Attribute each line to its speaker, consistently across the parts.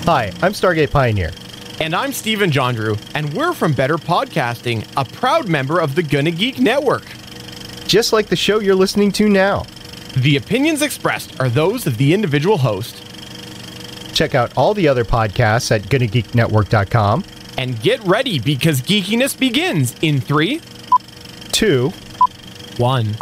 Speaker 1: Hi, I'm Stargate Pioneer.
Speaker 2: And I'm Steven Jondrew, and we're from Better Podcasting, a proud member of the Gonna Geek Network.
Speaker 1: Just like the show you're listening to now.
Speaker 2: The opinions expressed are those of the individual host.
Speaker 1: Check out all the other podcasts at GonnaGeekNetwork.com.
Speaker 2: And get ready, because geekiness begins in 3,
Speaker 1: 2,
Speaker 2: 1.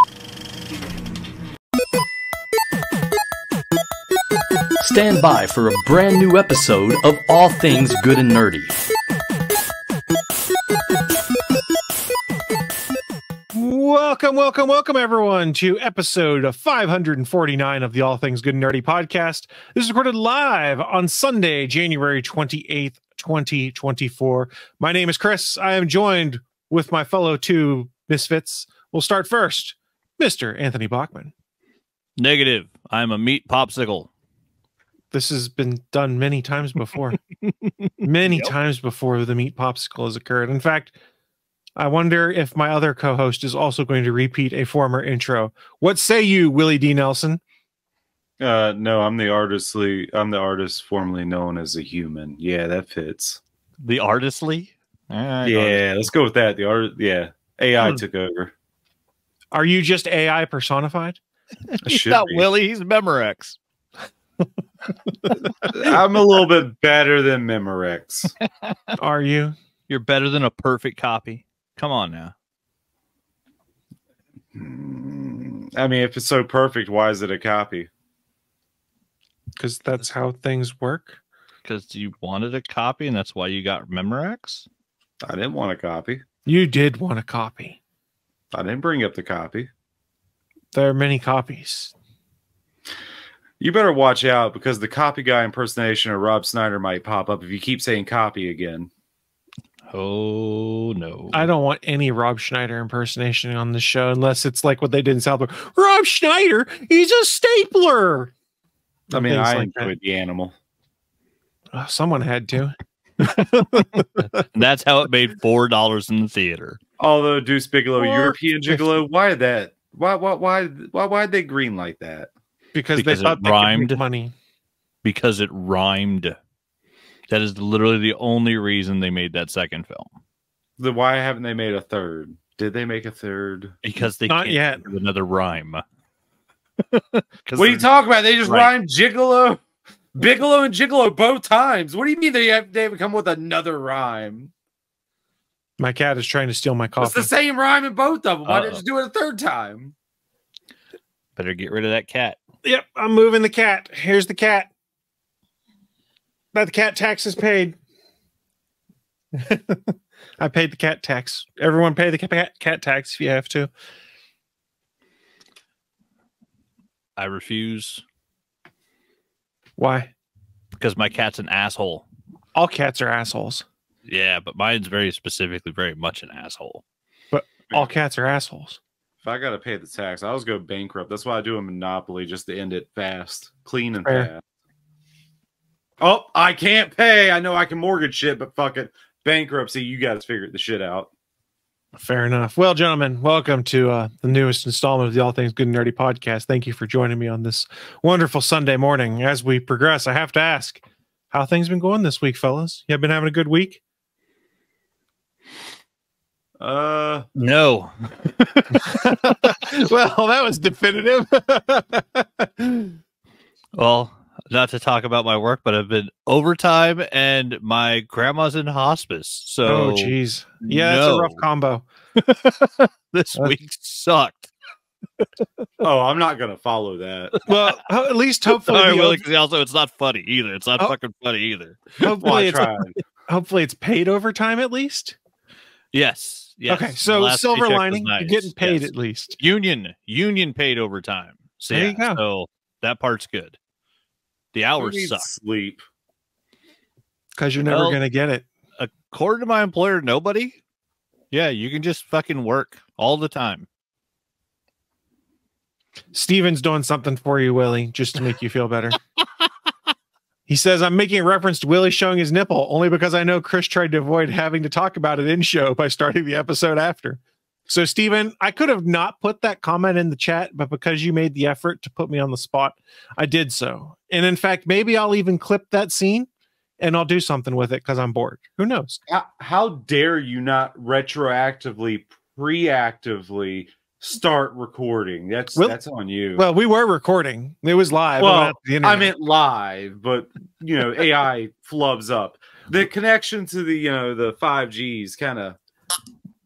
Speaker 3: Stand by for a brand new episode of All Things Good and Nerdy.
Speaker 4: Welcome, everyone, to episode 549 of the All Things Good and Nerdy podcast. This is recorded live on Sunday, January 28th, 2024. My name is Chris. I am joined with my fellow two misfits. We'll start first, Mr. Anthony Bachman.
Speaker 5: Negative. I'm a meat popsicle.
Speaker 4: This has been done many times before. Many times before the meat popsicle has occurred. In fact, I wonder if my other co-host is also going to repeat a former intro. What say you, Willie D. Nelson?
Speaker 6: No, I'm the artist formerly known as a human. Yeah, that fits.
Speaker 5: The artistly?
Speaker 6: Yeah, let's go with that. AI took over.
Speaker 4: Are you just AI personified?
Speaker 5: He's not Willie, he's Memorex.
Speaker 6: I'm a little bit better than Memorex.
Speaker 4: Are you?
Speaker 5: You're better than a perfect copy. Come on now.
Speaker 6: I mean, if it's so perfect, why is it a copy?
Speaker 4: Because that's how things work.
Speaker 5: Because you wanted a copy, and that's why you got Memorex?
Speaker 6: I didn't want a copy.
Speaker 4: You did want a copy.
Speaker 6: I didn't bring up the copy.
Speaker 4: There are many copies.
Speaker 6: You better watch out, because the copy guy impersonation of Rob Snyder might pop up if you keep saying copy again.
Speaker 5: Oh, no.
Speaker 4: I don't want any Rob Schneider impersonation on the show unless it's like what they did in South Park. Rob Schneider, he's a stapler.
Speaker 6: I mean, I
Speaker 4: like
Speaker 6: enjoyed the animal.
Speaker 4: Oh, someone had to.
Speaker 5: And that's how it made $4 in the theater.
Speaker 6: Although Deuce Bigelow, European Gigolo, why that? Why'd they green like that?
Speaker 4: Because they thought they could make money.
Speaker 5: Because it rhymed. That is literally the only reason they made that second film.
Speaker 6: Then why haven't they made a third? Did they make a third?
Speaker 5: Because they
Speaker 4: Not
Speaker 5: can't
Speaker 4: yet.
Speaker 5: do another rhyme.
Speaker 6: What are you talking about? They just rhymed Gigolo, Bigelow, and Gigolo both times. What do you mean they haven't come with another rhyme?
Speaker 4: My cat is trying to steal my coffee.
Speaker 6: It's the same rhyme in both of them. Why did you do it a third time?
Speaker 5: Better get rid of that cat.
Speaker 4: Yep, I'm moving the cat. Here's the cat. But the cat tax is paid. I paid the cat tax. Everyone pay the cat tax if you have to.
Speaker 5: I refuse.
Speaker 4: Why?
Speaker 5: Because my cat's an asshole.
Speaker 4: All cats are assholes.
Speaker 5: Yeah, but mine's very specifically very much an asshole.
Speaker 4: But all cats are assholes.
Speaker 6: If I gotta pay the tax, I always go bankrupt. That's why I do a monopoly, just to end it fast, clean and
Speaker 4: Fair.
Speaker 6: fast. Oh, I can't pay. I know I can mortgage shit, but fuck it. Bankruptcy, you guys figured the shit out.
Speaker 4: Fair enough. Well, gentlemen, welcome to the newest installment of the All Things Good and Nerdy podcast. Thank you for joining me on this wonderful Sunday morning. As we progress, I have to ask, how things been going this week, fellas? You have been having a good week?
Speaker 5: No.
Speaker 4: Well, that was definitive.
Speaker 5: Well, not to talk about my work, but I've been overtime and my grandma's in hospice. So,
Speaker 4: oh, geez. Yeah, that's a rough combo.
Speaker 5: This week sucked.
Speaker 6: Oh, I'm not gonna follow that.
Speaker 4: Well, at least hopefully.
Speaker 5: Also, it's not funny either. It's not fucking funny either.
Speaker 4: Hopefully, it's paid overtime at least.
Speaker 5: Yes.
Speaker 4: Okay, so silver lining, nice. You're getting paid at least.
Speaker 5: Union paid overtime. So
Speaker 4: there you go.
Speaker 5: So that part's good. The hours suck.
Speaker 6: Sleep.
Speaker 4: Because you're never going to get it.
Speaker 5: According to my employer, nobody. Yeah, you can just fucking work all the time.
Speaker 4: Steven's doing something for you, Willie, just to make you feel better. He says, I'm making a reference to Willie showing his nipple only because I know Chris tried to avoid having to talk about it in show by starting the episode after. So, Steven, I could have not put that comment in the chat, but because you made the effort to put me on the spot, I did so. And in fact, maybe I'll even clip that scene and I'll do something with it because I'm bored. Who knows?
Speaker 6: How dare you not retroactively, preactively start recording? That's on you.
Speaker 4: Well, we were recording. It was live.
Speaker 6: Well, I meant live, but AI flubs up. The connection to the 5Gs kind of.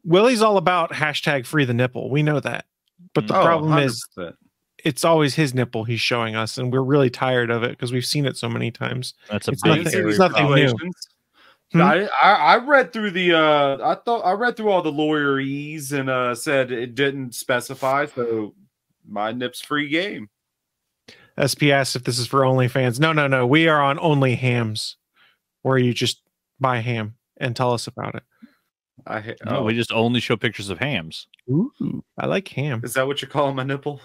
Speaker 4: Willie's all about hashtag free the nipple. We know that. But the problem
Speaker 6: 100%.
Speaker 4: is it's always his nipple he's showing us, and we're really tired of it because we've seen it so many times.
Speaker 5: That's
Speaker 4: it's nothing new.
Speaker 6: I read through the I read through all the lawyerese and said it didn't specify, so my nip's free game.
Speaker 4: SP asks if this is for OnlyFans. No. We are on Only Hams, where you just buy ham and tell us about it.
Speaker 5: No, we just only show pictures of hams.
Speaker 4: Ooh, I like ham.
Speaker 6: Is that what you're calling my nipple?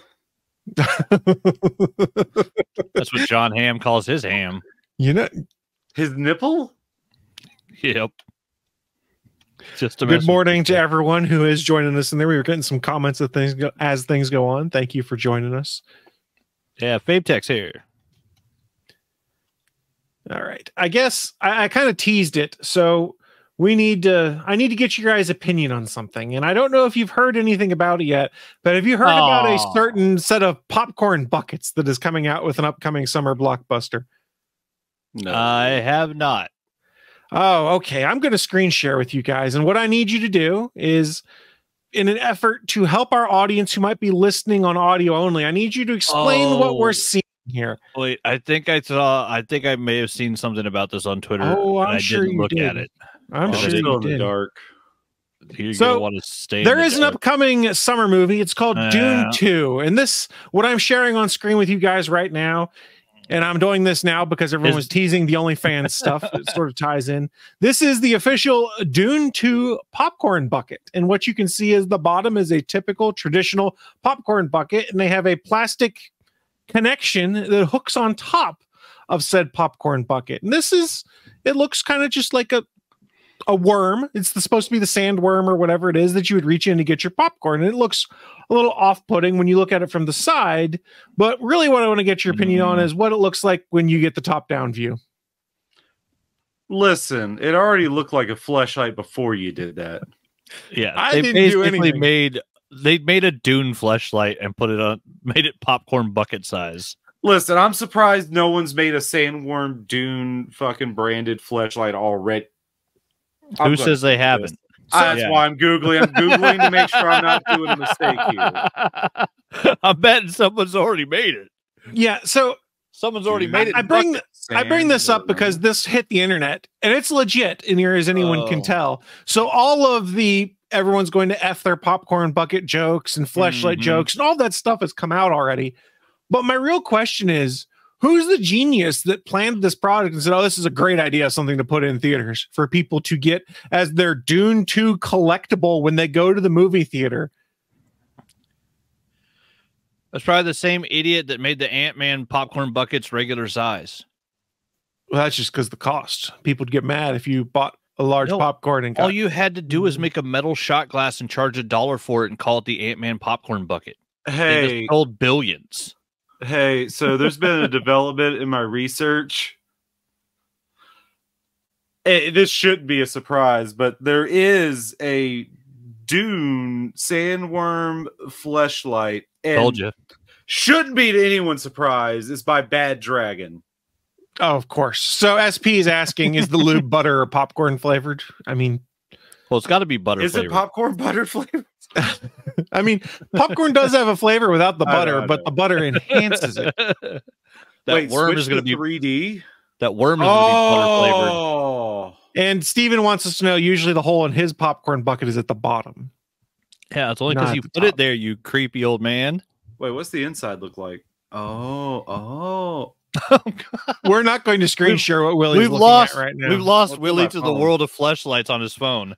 Speaker 5: That's what John Ham calls his ham.
Speaker 6: His nipple?
Speaker 5: Yep. Just a
Speaker 4: good morning to everyone who is joining us in there. We were getting some comments of things as things go on. Thank you for joining us.
Speaker 5: Yeah, Fabetex here.
Speaker 4: All right. I guess I kind of teased it, so I need to get your guys' opinion on something. And I don't know if you've heard anything about it yet, but have you heard about a certain set of popcorn buckets that is coming out with an upcoming summer blockbuster?
Speaker 5: No, I have not.
Speaker 4: Oh, okay. I'm going to screen share with you guys. And what I need you to do is, in an effort to help our audience who might be listening on audio only, I need you to explain what we're seeing here.
Speaker 5: Wait, I think I may have seen something about this on Twitter.
Speaker 4: Oh,
Speaker 5: I didn't look at it.
Speaker 4: I'm sure you did.
Speaker 6: In the dark.
Speaker 5: You're gonna want to stay.
Speaker 4: There is an upcoming summer movie. It's called Dune 2, and what I'm sharing on screen with you guys right now, and I'm doing this now because everyone was teasing the OnlyFans stuff. It sort of ties in. This is the official Dune 2 popcorn bucket, and what you can see is the bottom is a typical traditional popcorn bucket, and they have a plastic connection that hooks on top of said popcorn bucket. And it looks kind of just like a worm. It's supposed to be the sandworm or whatever it is that you would reach in to get your popcorn. And it looks a little off-putting when you look at it from the side. But really what I want to get your opinion on is what it looks like when you get the top-down view.
Speaker 6: Listen, it already looked like a fleshlight before you did that.
Speaker 5: Yeah, they basically made a Dune fleshlight and made it popcorn bucket size.
Speaker 6: Listen, I'm surprised no one's made a sandworm Dune fucking branded fleshlight already.
Speaker 5: Who says they haven't?
Speaker 6: That's why I'm Googling. I'm Googling to make sure I'm not doing a mistake here.
Speaker 5: I'm betting someone's already made it.
Speaker 4: Yeah, so
Speaker 5: someone's already made it.
Speaker 4: I bring this up because this hit the internet, and it's legit in here, as anyone can tell. So all of everyone's going to F their popcorn bucket jokes and fleshlight jokes, and all that stuff has come out already. But my real question is, who's the genius that planned this product and said, oh, this is a great idea, something to put in theaters for people to get as their Dune 2 collectible when they go to the movie theater?
Speaker 5: That's probably the same idiot that made the Ant-Man popcorn buckets regular size.
Speaker 4: Well, that's just because the cost. People would get mad if you bought a large popcorn. And
Speaker 5: all you had to do was make a metal shot glass and charge $1 for it and call it the Ant-Man popcorn bucket.
Speaker 6: Hey,
Speaker 5: they just sold billions.
Speaker 6: Hey, so there's been a development in my research. This shouldn't be a surprise, but there is a Dune sandworm fleshlight.
Speaker 5: Told you.
Speaker 6: Shouldn't be to anyone's surprise. It's by Bad Dragon.
Speaker 4: Oh, of course. So SP is asking, is the lube butter or popcorn flavored? I mean,
Speaker 5: well, it's got to be butter
Speaker 6: flavored. Is it popcorn butter flavored?
Speaker 4: I mean, popcorn does have a flavor without the butter, but the butter enhances it.
Speaker 5: That worm is going to be
Speaker 6: 3D.
Speaker 5: That worm is going to be butter flavored.
Speaker 4: And Steven wants us to know usually the hole in his popcorn bucket is at the bottom.
Speaker 5: Yeah, it's only because you put it there, you creepy old man.
Speaker 6: Wait, what's the inside look like? Oh.
Speaker 4: We're not going to screen share what Willie's looking at right now.
Speaker 5: We've lost Willie to the world of fleshlights on his phone.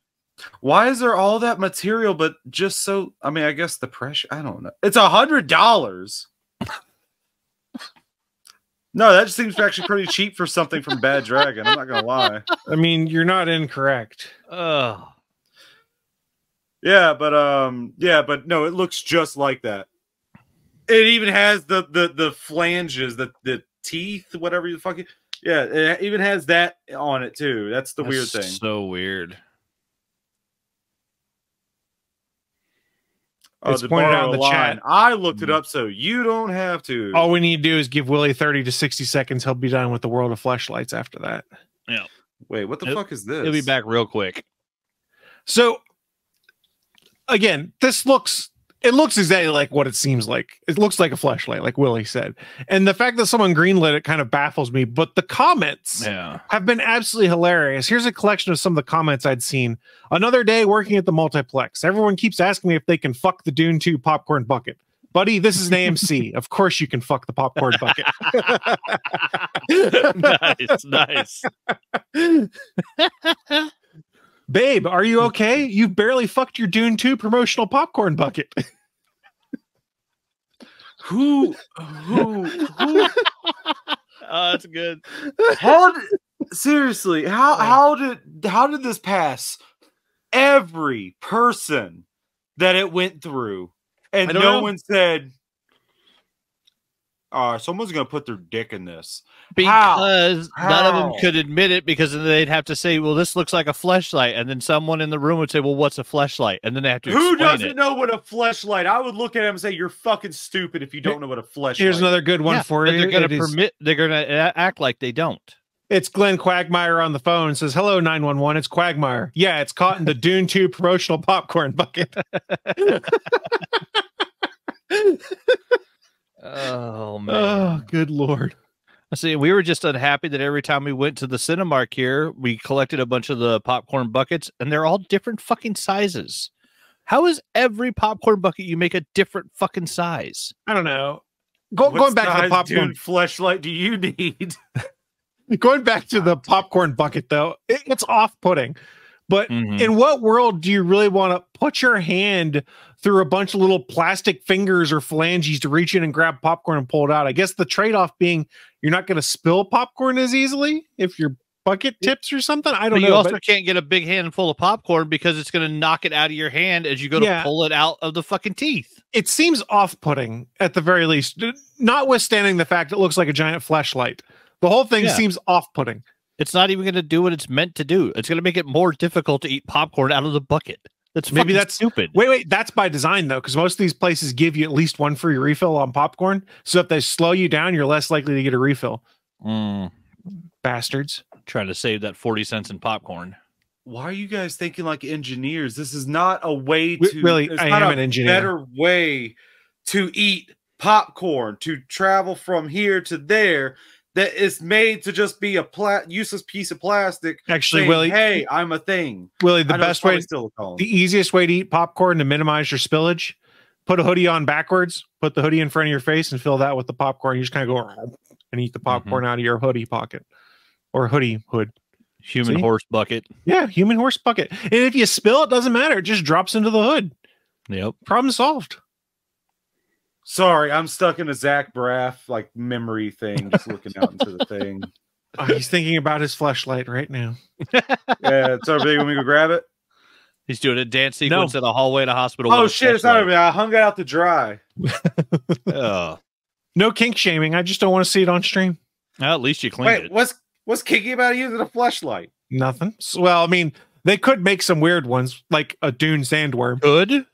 Speaker 6: Why is there all that material, but just so? I mean, I guess the pressure. I don't know. It's $100. No, that just seems actually pretty cheap for something from Bad Dragon. I'm not gonna lie.
Speaker 4: I mean, you're not incorrect.
Speaker 6: Yeah, but no, it looks just like that. It even has the flanges, the teeth, whatever the fuck. Yeah, it even has that on it too. That's the weird thing.
Speaker 5: So weird.
Speaker 6: Oh,
Speaker 4: it's pointed out in the chat.
Speaker 6: I looked it up so you don't have to.
Speaker 4: All we need to do is give Willie 30 to 60 seconds. He'll be done with the world of fleshlights after that.
Speaker 5: Yeah.
Speaker 6: Wait, what the fuck is this?
Speaker 5: He'll be back real quick.
Speaker 4: So, again, it looks exactly like what it seems like. It looks like a fleshlight, like Willie said. And the fact that someone greenlit it kind of baffles me. But the comments have been absolutely hilarious. Here's a collection of some of the comments I'd seen. Another day working at the multiplex. Everyone keeps asking me if they can fuck the Dune 2 popcorn bucket. Buddy, this is an AMC. Of course you can fuck the popcorn bucket.
Speaker 5: Nice.
Speaker 4: Babe, are you okay? You barely fucked your Dune 2 promotional popcorn bucket.
Speaker 6: Who?
Speaker 5: Oh, that's good.
Speaker 6: Seriously, how did this pass every person that it went through? And no one said, someone's going to put their dick in this.
Speaker 5: Because none of them could admit it, because then they'd have to say, well, this looks like a fleshlight. And then someone in the room would say, well, what's a fleshlight? And then they have to explain
Speaker 6: Who doesn't
Speaker 5: it.
Speaker 6: know what a fleshlight? I would look at him and say, you're fucking stupid if you don't know what a fleshlight.
Speaker 4: Here's another good one for you.
Speaker 5: They're going to act like they don't.
Speaker 4: It's Glenn Quagmire on the phone. Says, hello, 911. It's Quagmire. Yeah, it's caught in the Dune 2 promotional popcorn bucket.
Speaker 5: Oh, man.
Speaker 4: Oh, good Lord.
Speaker 5: See, we were just unhappy that every time we went to the Cinemark here, we collected a bunch of the popcorn buckets, and they're all different fucking sizes. How is every popcorn bucket you make a different fucking size?
Speaker 4: I don't know. Going back to the popcorn
Speaker 6: fleshlight do you need?
Speaker 4: Going back to the popcorn bucket, though, it's off-putting. But in what world do you really want to put your hand through a bunch of little plastic fingers or phalanges to reach in and grab popcorn and pull it out? I guess the trade-off being you're not going to spill popcorn as easily if your bucket tips or something. I don't know.
Speaker 5: You also can't get a big handful of popcorn because it's going to knock it out of your hand as you go to pull it out of the fucking teeth.
Speaker 4: It seems off-putting at the very least, notwithstanding the fact it looks like a giant fleshlight. The whole thing seems off-putting.
Speaker 5: It's not even going to do what it's meant to do. It's going to make it more difficult to eat popcorn out of the bucket. Maybe that's stupid.
Speaker 4: Wait, that's by design though, because most of these places give you at least one free refill on popcorn. So if they slow you down, you're less likely to get a refill. Bastards.
Speaker 5: Trying to save that 40 cents in popcorn.
Speaker 6: Why are you guys thinking like engineers? This is not a way to
Speaker 4: really. I am an engineer.
Speaker 6: Better way to eat popcorn, to travel from here to there. That is made to just be a useless piece of plastic.
Speaker 4: Actually,
Speaker 6: saying,
Speaker 4: Willie,
Speaker 6: hey, I'm a thing.
Speaker 4: Willie, the easiest way to eat popcorn to minimize your spillage, put a hoodie on backwards, put the hoodie in front of your face, and fill that with the popcorn. You just kind of go and eat the popcorn out of your hoodie pocket or hoodie hood.
Speaker 5: Human horse bucket.
Speaker 4: Yeah, human horse bucket. And if you spill, it doesn't matter. It just drops into the hood.
Speaker 5: Yep.
Speaker 4: Problem solved.
Speaker 6: Sorry, I'm stuck in a Zach Braff like memory thing, just looking out into the thing.
Speaker 4: Oh, he's thinking about his fleshlight right now.
Speaker 6: Yeah, it's over there. You want me to go grab it?
Speaker 5: He's doing a dance sequence in a hallway in a hospital.
Speaker 6: Oh shit, it's not over there. I hung it out to dry.
Speaker 4: No kink shaming. I just don't want to see it on stream.
Speaker 5: Well, at least you cleaned it.
Speaker 6: What's kinky about using a fleshlight?
Speaker 4: Nothing. Well, I mean, they could make some weird ones, like a Dune sandworm.
Speaker 5: Good.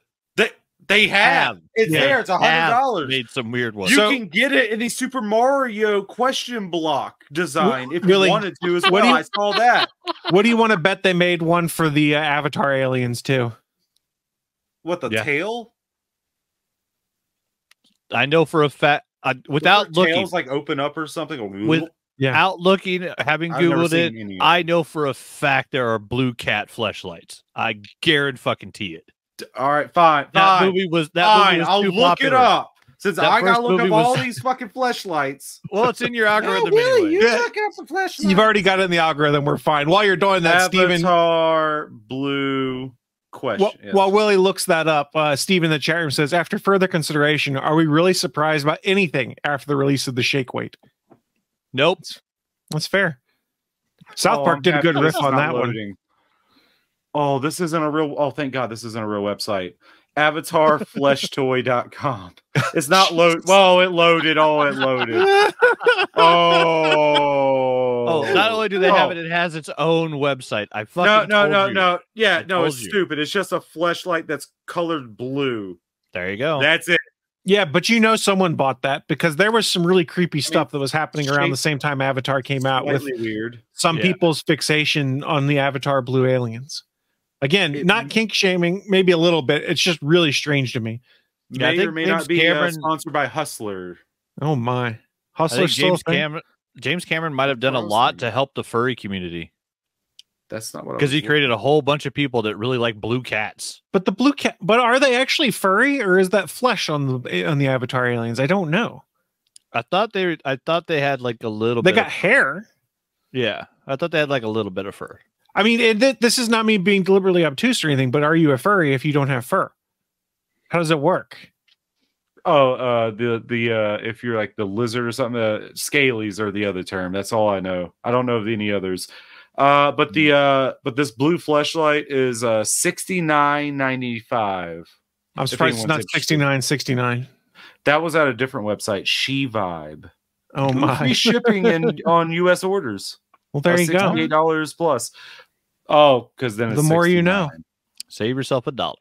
Speaker 6: They have. It's there. It's $100.
Speaker 5: Made some weird ones.
Speaker 6: You can get it in the Super Mario question block design if you wanted to as well. I saw that.
Speaker 4: What do you want to bet they made one for the Avatar aliens too?
Speaker 6: What, the tail?
Speaker 5: I know for a fact, without looking,
Speaker 6: tails like open up or something.
Speaker 5: Without looking, having Googled it, I know for a fact there are blue cat fleshlights. I guarantee it.
Speaker 6: All right, fine.
Speaker 5: That movie was
Speaker 6: I'll
Speaker 5: too
Speaker 6: look
Speaker 5: popular.
Speaker 6: it up. Since I gotta look up all these fucking fleshlights.
Speaker 5: Well, it's in your algorithm
Speaker 6: Willie,
Speaker 5: anyway.
Speaker 6: You look up some fleshlights.
Speaker 4: You've already got it in the algorithm. We're fine. While you're doing that,
Speaker 6: Avatar blue question.
Speaker 4: While Willie looks that up, Steve in the chat room says, after further consideration, are we really surprised about anything after the release of the shake weight?
Speaker 5: Nope.
Speaker 4: That's fair. South Park did a good riff on that one.
Speaker 6: Oh, this isn't a real. Oh, thank God, this isn't a real website. avatarfleshtoy.com. It's not load. Well, it loaded. Oh, it loaded.
Speaker 5: Oh, not only do they have it, it has its own website. I fucking
Speaker 6: no. Yeah,
Speaker 5: I
Speaker 6: no,
Speaker 5: told
Speaker 6: it's
Speaker 5: you.
Speaker 6: stupid. It's just a fleshlight that's colored blue.
Speaker 5: There you go.
Speaker 6: That's it.
Speaker 4: Yeah, but someone bought that because there was some really creepy stuff that was happening around the same time Avatar came out with
Speaker 6: weird.
Speaker 4: Some people's fixation on the Avatar blue aliens. Again, not kink shaming, maybe a little bit. It's just really strange to me.
Speaker 5: Yeah,
Speaker 6: May or may not be sponsored by Hustler.
Speaker 4: Oh my. Hustler
Speaker 5: James Cameron might have done a lot to help the furry community.
Speaker 6: That's not what
Speaker 5: because he created a whole bunch of people that really like blue cats.
Speaker 4: But the blue cat, but are they actually furry or is that flesh on the Avatar aliens? I don't know.
Speaker 5: I thought they had like a little
Speaker 4: They
Speaker 5: bit
Speaker 4: got hair.
Speaker 5: Yeah. I thought they had like a little bit of fur.
Speaker 4: I mean, this is not me being deliberately obtuse or anything, but are you a furry if you don't have fur? How does it work?
Speaker 6: Oh, the if you're like the lizard or something, scalies are the other term. That's all I know. I don't know of any others. But this blue fleshlight is $69.95.
Speaker 4: I'm surprised it's not $69.69.
Speaker 6: That was at a different website, She Vibe.
Speaker 4: Oh my!
Speaker 6: Free shipping on U.S. orders.
Speaker 4: Well, there you go.
Speaker 6: $68 plus. Oh, because then it's
Speaker 4: the more you know.
Speaker 5: Save yourself $1.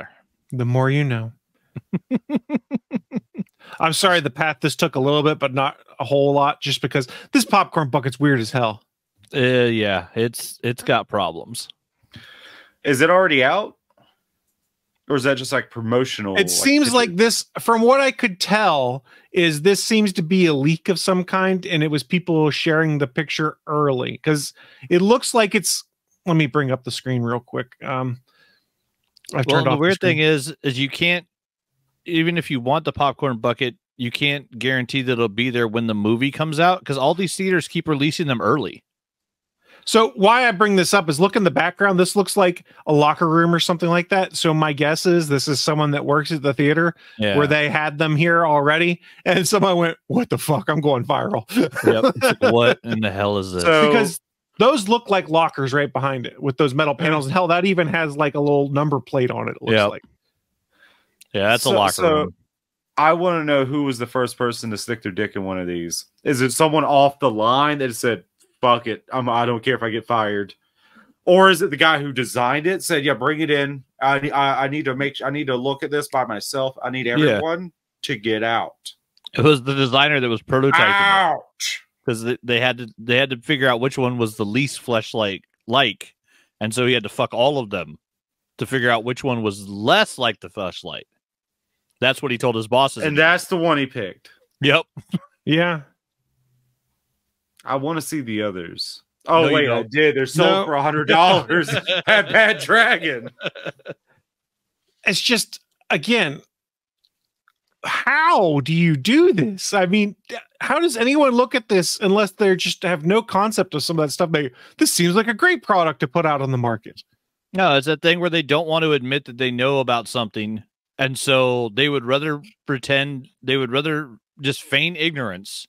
Speaker 4: The more you know. I'm sorry the path this took a little bit, but not a whole lot, just because this popcorn bucket's weird as hell.
Speaker 5: Yeah, it's got problems.
Speaker 6: Is it already out? Or is that just like promotional?
Speaker 4: It seems like this, from what I could tell, is this seems to be a leak of some kind, and it was people sharing the picture early because it looks like it's. Let me bring up the screen real quick. I've turned off
Speaker 5: the weird thing is you can't, even if you want the popcorn bucket, you can't guarantee that it'll be there when the movie comes out because all these theaters keep releasing them early.
Speaker 4: So why I bring this up is look in the background. This looks like a locker room or something like that. So my guess is this is someone that works at the theater where they had them here already. And someone went, what the fuck? I'm going viral.
Speaker 5: Yep. What in the hell is this?
Speaker 4: Because those look like lockers right behind it with those metal panels. And hell, that even has like a little number plate on it. It looks like. Yeah, that's a locker room.
Speaker 6: I want to know who was the first person to stick their dick in one of these. Is it someone off the line that said, fuck it, I don't care if I get fired, or is it the guy who designed it said, "Yeah, bring it in. I need to look at this by myself. I need everyone to get out."
Speaker 5: It was the designer that was prototyping it because they had to figure out which one was the least fleshlight like, and so he had to fuck all of them to figure out which one was less like the fleshlight. That's what he told his bosses,
Speaker 6: and that's the one he picked.
Speaker 5: Yep.
Speaker 4: Yeah.
Speaker 6: I want to see the others. Oh,
Speaker 5: no,
Speaker 6: wait, I did. They're sold for $100 at Bad Dragon.
Speaker 4: It's just, again, how do you do this? I mean, how does anyone look at this unless they just have no concept of some of that stuff? This seems like a great product to put out on the market.
Speaker 5: No, it's that thing where they don't want to admit that they know about something. And so they would rather just feign ignorance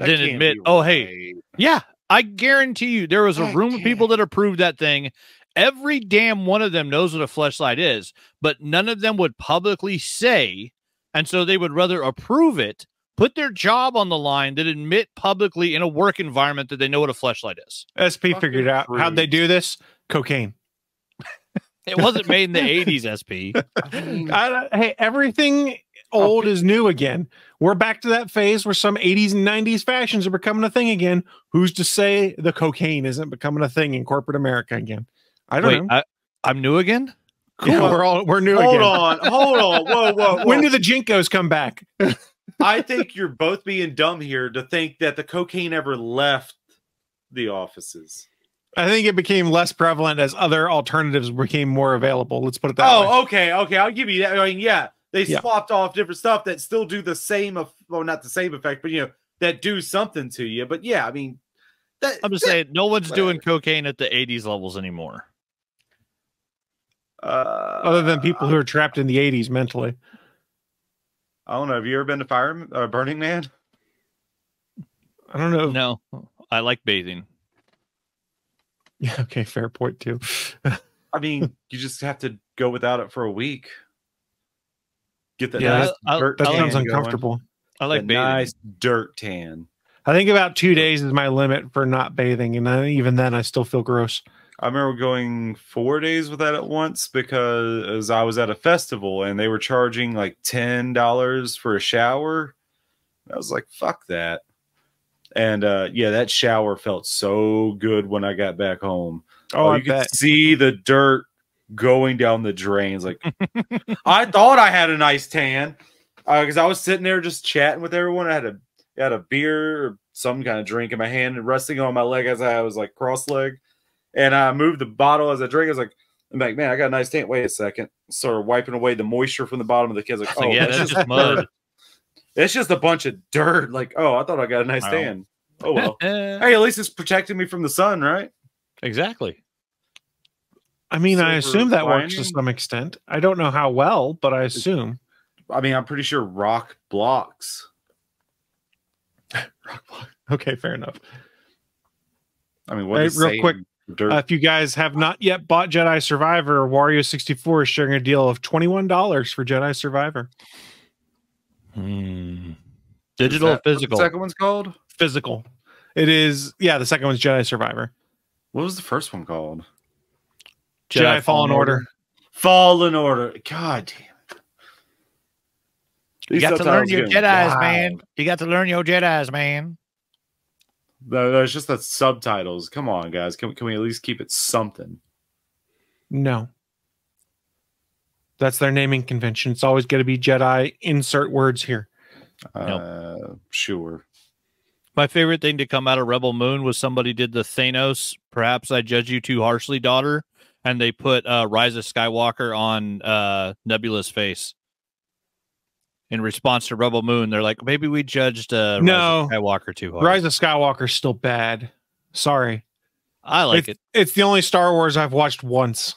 Speaker 5: than admit, hey, yeah, I guarantee you there was a room of people that approved that thing. Every damn one of them knows what a fleshlight is, but none of them would publicly say. And so they would rather approve it, put their job on the line than admit publicly in a work environment that they know what a fleshlight is.
Speaker 4: SP figured out. How'd they do this? Cocaine.
Speaker 5: It wasn't made in the 80s, SP.
Speaker 4: Hey, everything old is new again. We're back to that phase where some 80s and 90s fashions are becoming a thing again. Who's to say the cocaine isn't becoming a thing in corporate America again? I don't know.
Speaker 5: I'm new again?
Speaker 4: Cool. Yeah, we're new again.
Speaker 6: Hold on. Whoa.
Speaker 4: When do the Jinkos come back?
Speaker 6: I think you're both being dumb here to think that the cocaine ever left the offices.
Speaker 4: I think it became less prevalent as other alternatives became more available. Let's put it that way.
Speaker 6: Oh, okay. I'll give you that. I mean, yeah. They swapped off different stuff that still do the same, well, not the same effect, but, that do something to you. But, yeah, I mean.
Speaker 5: I'm just saying, no one's doing cocaine at the 80s levels anymore.
Speaker 4: Other than people who are trapped in the 80s mentally.
Speaker 6: I don't know. Have you ever been to Burning Man?
Speaker 4: I don't know.
Speaker 5: No, I like bathing.
Speaker 4: Yeah, okay, fair point, too.
Speaker 6: I mean, you just have to go without it for a week. Get that
Speaker 4: Yeah,
Speaker 6: nice dirt
Speaker 4: that
Speaker 6: tan
Speaker 4: sounds
Speaker 6: going.
Speaker 4: uncomfortable.
Speaker 5: I like
Speaker 6: That
Speaker 5: bathing.
Speaker 6: nice dirt tan.
Speaker 4: I think about 2 days is my limit for not bathing, and even then, I still feel gross.
Speaker 6: I remember going 4 days with that at once because I was at a festival and they were charging like $10 for a shower. I was like, fuck that. And yeah, that shower felt so good when I got back home.
Speaker 4: Oh, I
Speaker 6: you could
Speaker 4: bet.
Speaker 6: see the dirt going down the drains. Like, I thought I had a nice tan because I was sitting there just chatting with everyone. I had a beer or some kind of drink in my hand and resting on my leg as I was like cross-legged. And I moved the bottle as I drank. I'm like, man, I got a nice tan. Wait a second. Started wiping away the moisture from the bottom of the kids. Like, oh,
Speaker 5: yeah, that's just mud.
Speaker 6: It's just a bunch of dirt. Like, oh, I thought I got a nice tan. Oh, well. Hey, at least it's protecting me from the sun, right?
Speaker 5: Exactly.
Speaker 4: I mean, I
Speaker 6: Silver
Speaker 4: assume that works to
Speaker 6: lining?
Speaker 4: some extent. I don't know how well, but I assume.
Speaker 6: I mean, I'm pretty sure rock blocks.
Speaker 4: Okay, fair enough.
Speaker 6: I mean, what
Speaker 4: Hey,
Speaker 6: is
Speaker 4: real
Speaker 6: saying
Speaker 4: quick,
Speaker 6: dirt?
Speaker 4: if you guys have not yet bought Jedi Survivor, Wario64 is sharing a deal of $21 for Jedi Survivor.
Speaker 5: Digital or
Speaker 6: What the
Speaker 5: physical?
Speaker 6: second one's called?
Speaker 4: Physical. It is, yeah, the second one's Jedi Survivor.
Speaker 6: What was the first one called?
Speaker 4: Jedi Fallen Order.
Speaker 6: Fallen Order. God damn it.
Speaker 5: You
Speaker 6: These
Speaker 5: got to learn
Speaker 6: subtitles
Speaker 5: your
Speaker 6: getting
Speaker 5: Jedis,
Speaker 6: wild.
Speaker 5: man. You got to learn your Jedis, man.
Speaker 6: No, it's just the subtitles. Come on, guys. Can we at least keep it something?
Speaker 4: No. That's their naming convention. It's always going to be Jedi. Insert words here.
Speaker 6: Sure.
Speaker 5: My favorite thing to come out of Rebel Moon was somebody did the Thanos, perhaps I judge you too harshly, daughter, and they put Rise of Skywalker on Nebula's face. In response to Rebel Moon, they're like, maybe we judged Rise of Skywalker too hard.
Speaker 4: Rise of Skywalker's still bad. Sorry.
Speaker 5: I like it.
Speaker 4: It's the only Star Wars I've watched once.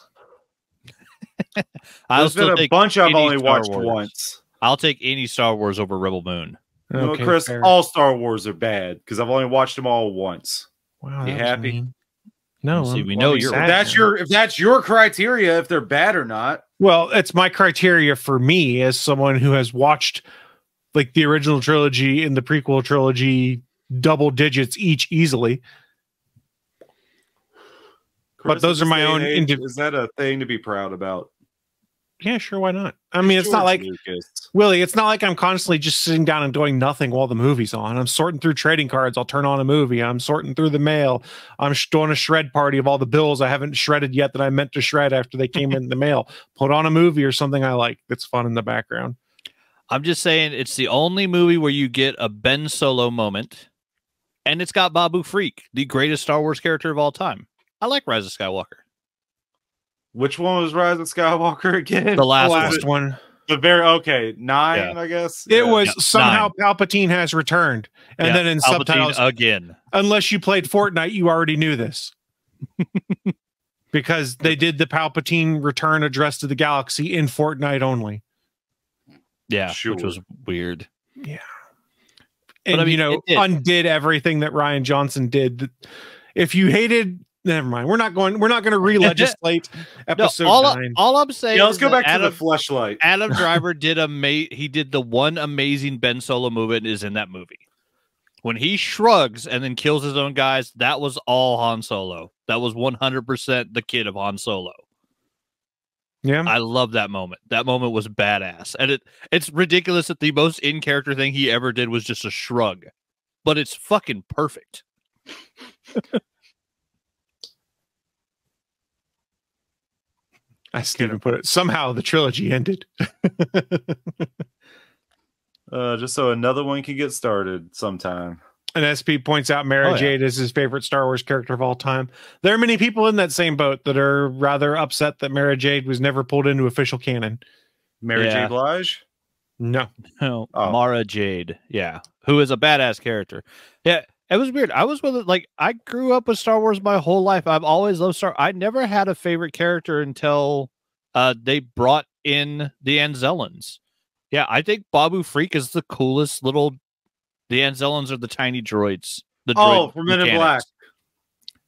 Speaker 6: There's been a bunch I've only watched once.
Speaker 5: I'll take any Star Wars over Rebel Moon.
Speaker 6: No,
Speaker 4: Okay,
Speaker 6: Chris,
Speaker 4: fair.
Speaker 6: all Star Wars are bad because I've only watched them all once.
Speaker 4: Wow,
Speaker 6: You
Speaker 4: that was
Speaker 6: happy?
Speaker 4: mean. No,
Speaker 5: See,
Speaker 4: I'm-
Speaker 5: we know
Speaker 4: I'm
Speaker 5: you're-
Speaker 4: sad now.
Speaker 6: If that's your criteria, if they're bad or not.
Speaker 4: Well, it's my criteria for me as someone who has watched like the original trilogy and the prequel trilogy double digits each easily. But
Speaker 6: Chris,
Speaker 4: those
Speaker 6: in
Speaker 4: are my
Speaker 6: this day
Speaker 4: own
Speaker 6: and age, is that a thing to be proud about?
Speaker 4: Yeah, sure, why not? I mean, it's not like
Speaker 6: Lucas.
Speaker 4: Willie, it's not like I'm constantly just sitting down and doing nothing while the movie's on. I'm sorting through trading cards. I'll turn on a movie. I'm sorting through the mail. I'm doing a shred party of all the bills I haven't shredded yet that I meant to shred after they came in the mail. Put on a movie or something I like that's fun in the background.
Speaker 5: I'm just saying it's the only movie where you get a Ben Solo moment, and it's got Babu Freak, the greatest Star Wars character of all time. I like Rise of Skywalker.
Speaker 6: Which one was Rise of Skywalker again?
Speaker 5: The last
Speaker 4: Last one.
Speaker 6: The very 9,
Speaker 5: Yeah.
Speaker 6: I guess.
Speaker 4: It was
Speaker 5: Yeah,
Speaker 4: somehow Palpatine has returned. And
Speaker 5: Yeah,
Speaker 4: then in
Speaker 5: Palpatine
Speaker 4: subtitles,
Speaker 5: again.
Speaker 4: unless you played Fortnite, you already knew this. Because they did the Palpatine return address to the galaxy in Fortnite only.
Speaker 5: Yeah,
Speaker 6: Sure.
Speaker 5: which was weird.
Speaker 4: Yeah.
Speaker 5: But,
Speaker 4: And,
Speaker 5: I mean,
Speaker 4: you know,
Speaker 5: it did.
Speaker 4: undid everything that Ryan Johnson did. If you hated, never mind. We're not going to re-legislate
Speaker 5: No,
Speaker 4: episode 9.
Speaker 5: all I'm saying
Speaker 6: Yeah, let's
Speaker 5: is
Speaker 6: go
Speaker 5: that
Speaker 6: back to the fleshlight.
Speaker 5: Adam Driver did he did the one amazing Ben Solo movement is in that movie. When he shrugs and then kills his own guys, that was all Han Solo. That was 100% the kid of Han Solo.
Speaker 4: Yeah.
Speaker 5: I love that moment. That moment was badass. And it's ridiculous that the most in-character thing he ever did was just a shrug. But it's fucking perfect.
Speaker 4: As Steven put it, somehow the trilogy ended.
Speaker 6: Just so another one can get started sometime.
Speaker 4: And SP points out Mara
Speaker 5: Oh, yeah.
Speaker 4: Jade is his favorite Star Wars character of all time. There are many people in that same boat that are rather upset that Mara Jade was never pulled into official canon.
Speaker 6: Mary
Speaker 5: Yeah.
Speaker 6: J. Blige?
Speaker 4: No.
Speaker 5: No,
Speaker 6: Oh.
Speaker 5: Mara Jade. Yeah. Who is a badass character. Yeah. It was weird. I was with it. Like, I grew up with Star Wars my whole life. I've always loved I never had a favorite character until they brought in the Anzellans. Yeah. I think Babu Freak is the coolest little. The Anzellans are the tiny droids. The droid
Speaker 6: from Men in
Speaker 5: mechanics.
Speaker 6: Black.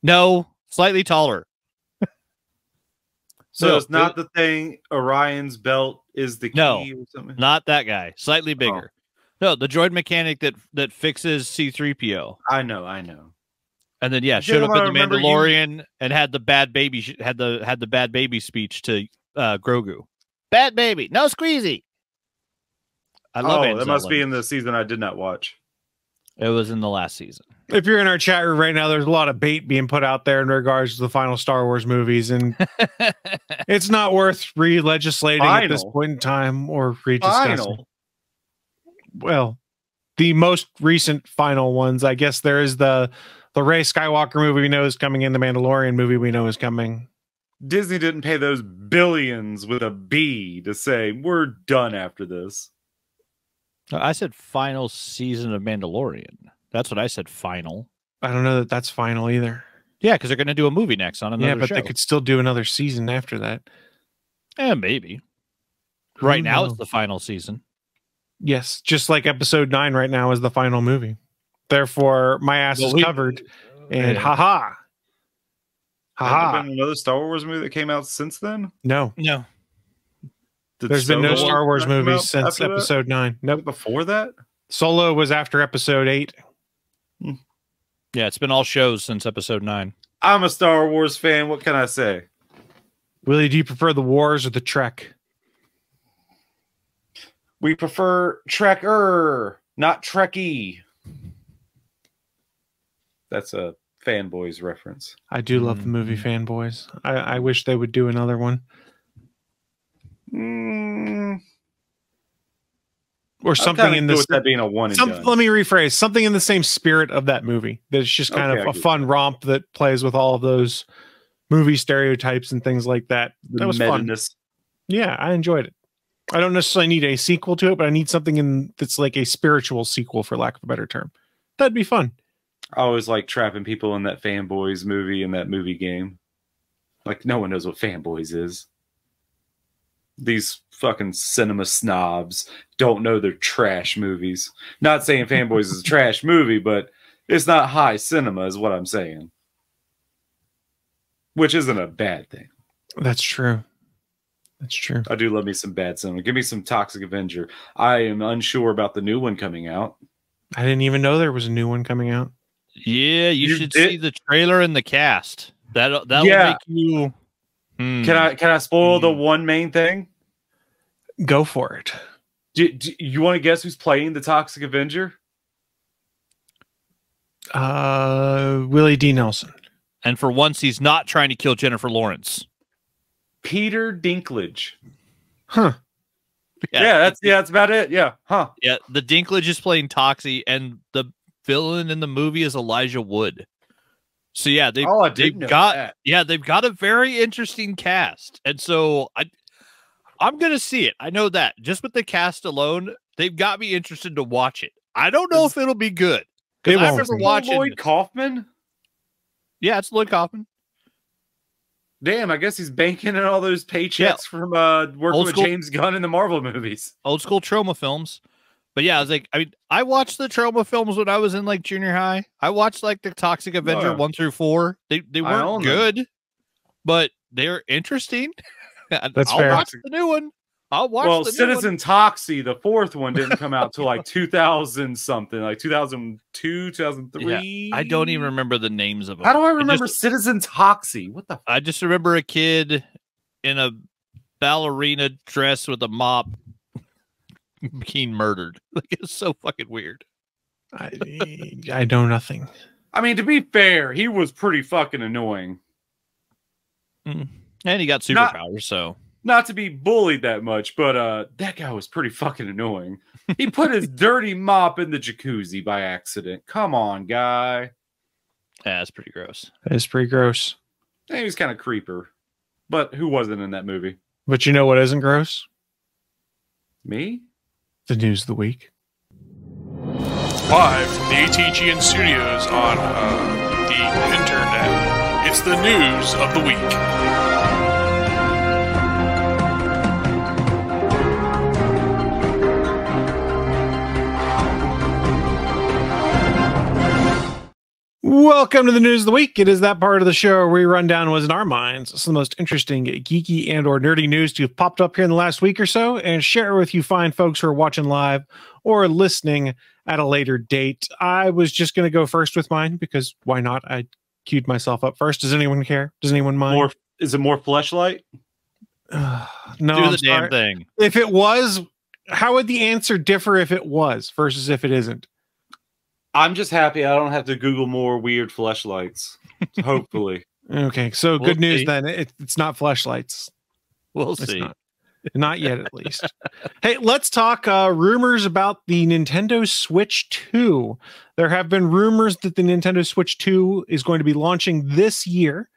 Speaker 5: No, slightly taller.
Speaker 6: So
Speaker 5: No,
Speaker 6: it's not the thing. Orion's belt is the key
Speaker 5: No,
Speaker 6: or something.
Speaker 5: not that guy. Slightly bigger. No, the droid mechanic that fixes C-3PO.
Speaker 6: I know.
Speaker 5: And then showed up in the Mandalorian and had the bad baby had the bad baby speech to Grogu. Bad baby, no squeezy. I love it.
Speaker 6: That must be in the season I did not watch.
Speaker 5: It was in the last season.
Speaker 4: If you're in our chat room right now, there's a lot of bait being put out there in regards to the final Star Wars movies, and it's not worth re-legislating at this point in time or rediscussing. Well, the most recent final ones, I guess there is the Rey Skywalker movie we know is coming in, the Mandalorian movie we know is coming.
Speaker 6: Disney didn't pay those billions with a B to say, we're done after this.
Speaker 5: I said final season of Mandalorian. That's what I said, final.
Speaker 4: I don't know that that's final either.
Speaker 5: Yeah, because they're going to do a movie next on another show.
Speaker 4: They could still do another season after that.
Speaker 5: Yeah, maybe. Right now, it's the final season.
Speaker 4: Yes, just like episode 9 right now is the final movie. Therefore, my ass is covered. And haha.
Speaker 6: Has there been another Star Wars movie that came out since then?
Speaker 4: No. There's been no Star Wars movies since episode 9. Nope.
Speaker 6: Before that?
Speaker 4: Solo was after episode 8.
Speaker 5: Yeah, it's been all shows since episode 9.
Speaker 6: I'm a Star Wars fan. What can I say?
Speaker 4: Willie, do you prefer the Wars or the Trek?
Speaker 6: We prefer Trekker, not Trekkie. That's a Fanboys reference.
Speaker 4: I do love the movie Fanboys. I wish they would do another one. Or something in this.
Speaker 6: That being a one and done.
Speaker 4: Let me rephrase. Something in the same spirit of that movie. That's just kind of a fun romp that plays with all of those movie stereotypes and things like that. That was fun. Yeah, I enjoyed it. I don't necessarily need a sequel to it, but I need something that's like a spiritual sequel, for lack of a better term. That'd be fun.
Speaker 6: I always like trapping people in that Fanboys movie and that movie game. Like, no one knows what Fanboys is. These fucking cinema snobs don't know their trash movies. Not saying Fanboys is a trash movie, but it's not high cinema is what I'm saying. Which isn't a bad thing.
Speaker 4: That's true. That's true.
Speaker 6: I do love me some bad cinema. Give me some Toxic Avenger. I am unsure about the new one coming out.
Speaker 4: I didn't even know there was a new one coming out.
Speaker 5: Yeah, you should see the trailer and the cast. That'll make you...
Speaker 6: Can I spoil the one main thing?
Speaker 4: Go for it.
Speaker 6: Do you want to guess who's playing the Toxic Avenger?
Speaker 4: Willie D. Nelson.
Speaker 5: And for once, he's not trying to kill Jennifer Lawrence.
Speaker 6: Peter Dinklage.
Speaker 4: Huh.
Speaker 6: Yeah, that's about it. Yeah. Huh.
Speaker 5: Yeah, the Dinklage is playing Toxie, and the villain in the movie is Elijah Wood. So yeah, they've got a very interesting cast. And so I'm gonna see it. I know that. Just with the cast alone, they've got me interested to watch it. I don't know if it'll be good. Because I remember watching
Speaker 6: Lloyd Kaufman.
Speaker 5: Yeah, it's Lloyd Kaufman.
Speaker 6: Damn, I guess he's banking in all those paychecks from working with James Gunn in the Marvel movies.
Speaker 5: Old school trauma films. But yeah, I was like, I watched the trauma films when I was in like junior high. I watched like the Toxic Avenger 1 through 4. They weren't good, but they're interesting.
Speaker 4: That's
Speaker 5: I'll
Speaker 4: fair.
Speaker 5: watch the new one. I'll watch the
Speaker 6: Citizen Toxie, the 4th one, didn't come out till like 2000 something, like 2002, 2003.
Speaker 5: Yeah, I don't even remember the names of them.
Speaker 6: How do I remember Citizen Toxie? What the?
Speaker 5: I just remember a kid in a ballerina dress with a mop being murdered. Like, it's so fucking weird.
Speaker 4: I know nothing.
Speaker 6: I mean, to be fair, he was pretty fucking annoying.
Speaker 5: And he got superpowers, so.
Speaker 6: Not to be bullied that much, but that guy was pretty fucking annoying. He put his dirty mop in the jacuzzi by accident. Come on, guy.
Speaker 5: Yeah, that's pretty gross.
Speaker 4: That is pretty gross.
Speaker 6: Yeah, he was kind of creeper. But who wasn't in that movie?
Speaker 4: But you know what isn't gross?
Speaker 6: Me?
Speaker 4: The news of the week.
Speaker 7: Live from the ATGN studios on the internet, it's the news of the week.
Speaker 4: Welcome to the news of the week. It is that part of the show where we run down what's in our minds some of the most interesting geeky and or nerdy news to have popped up here in the last week or so and share it with you fine folks who are watching live or listening at a later date. I was just going to go first with mine because why not? I queued myself up first. Does anyone care? Does anyone mind?
Speaker 6: Is it more fleshlight?
Speaker 4: No,
Speaker 5: Do the damn thing.
Speaker 4: If it was, how would the answer differ if it was versus if it isn't?
Speaker 6: I'm just happy I don't have to Google more weird fleshlights. Hopefully.
Speaker 4: Okay, so
Speaker 5: We'll
Speaker 4: good news
Speaker 5: see.
Speaker 4: then. It's not fleshlights.
Speaker 5: We'll
Speaker 4: It's
Speaker 5: see.
Speaker 4: Not yet, at least. Hey, let's talk rumors about the Nintendo Switch 2. There have been rumors that the Nintendo Switch 2 is going to be launching this year.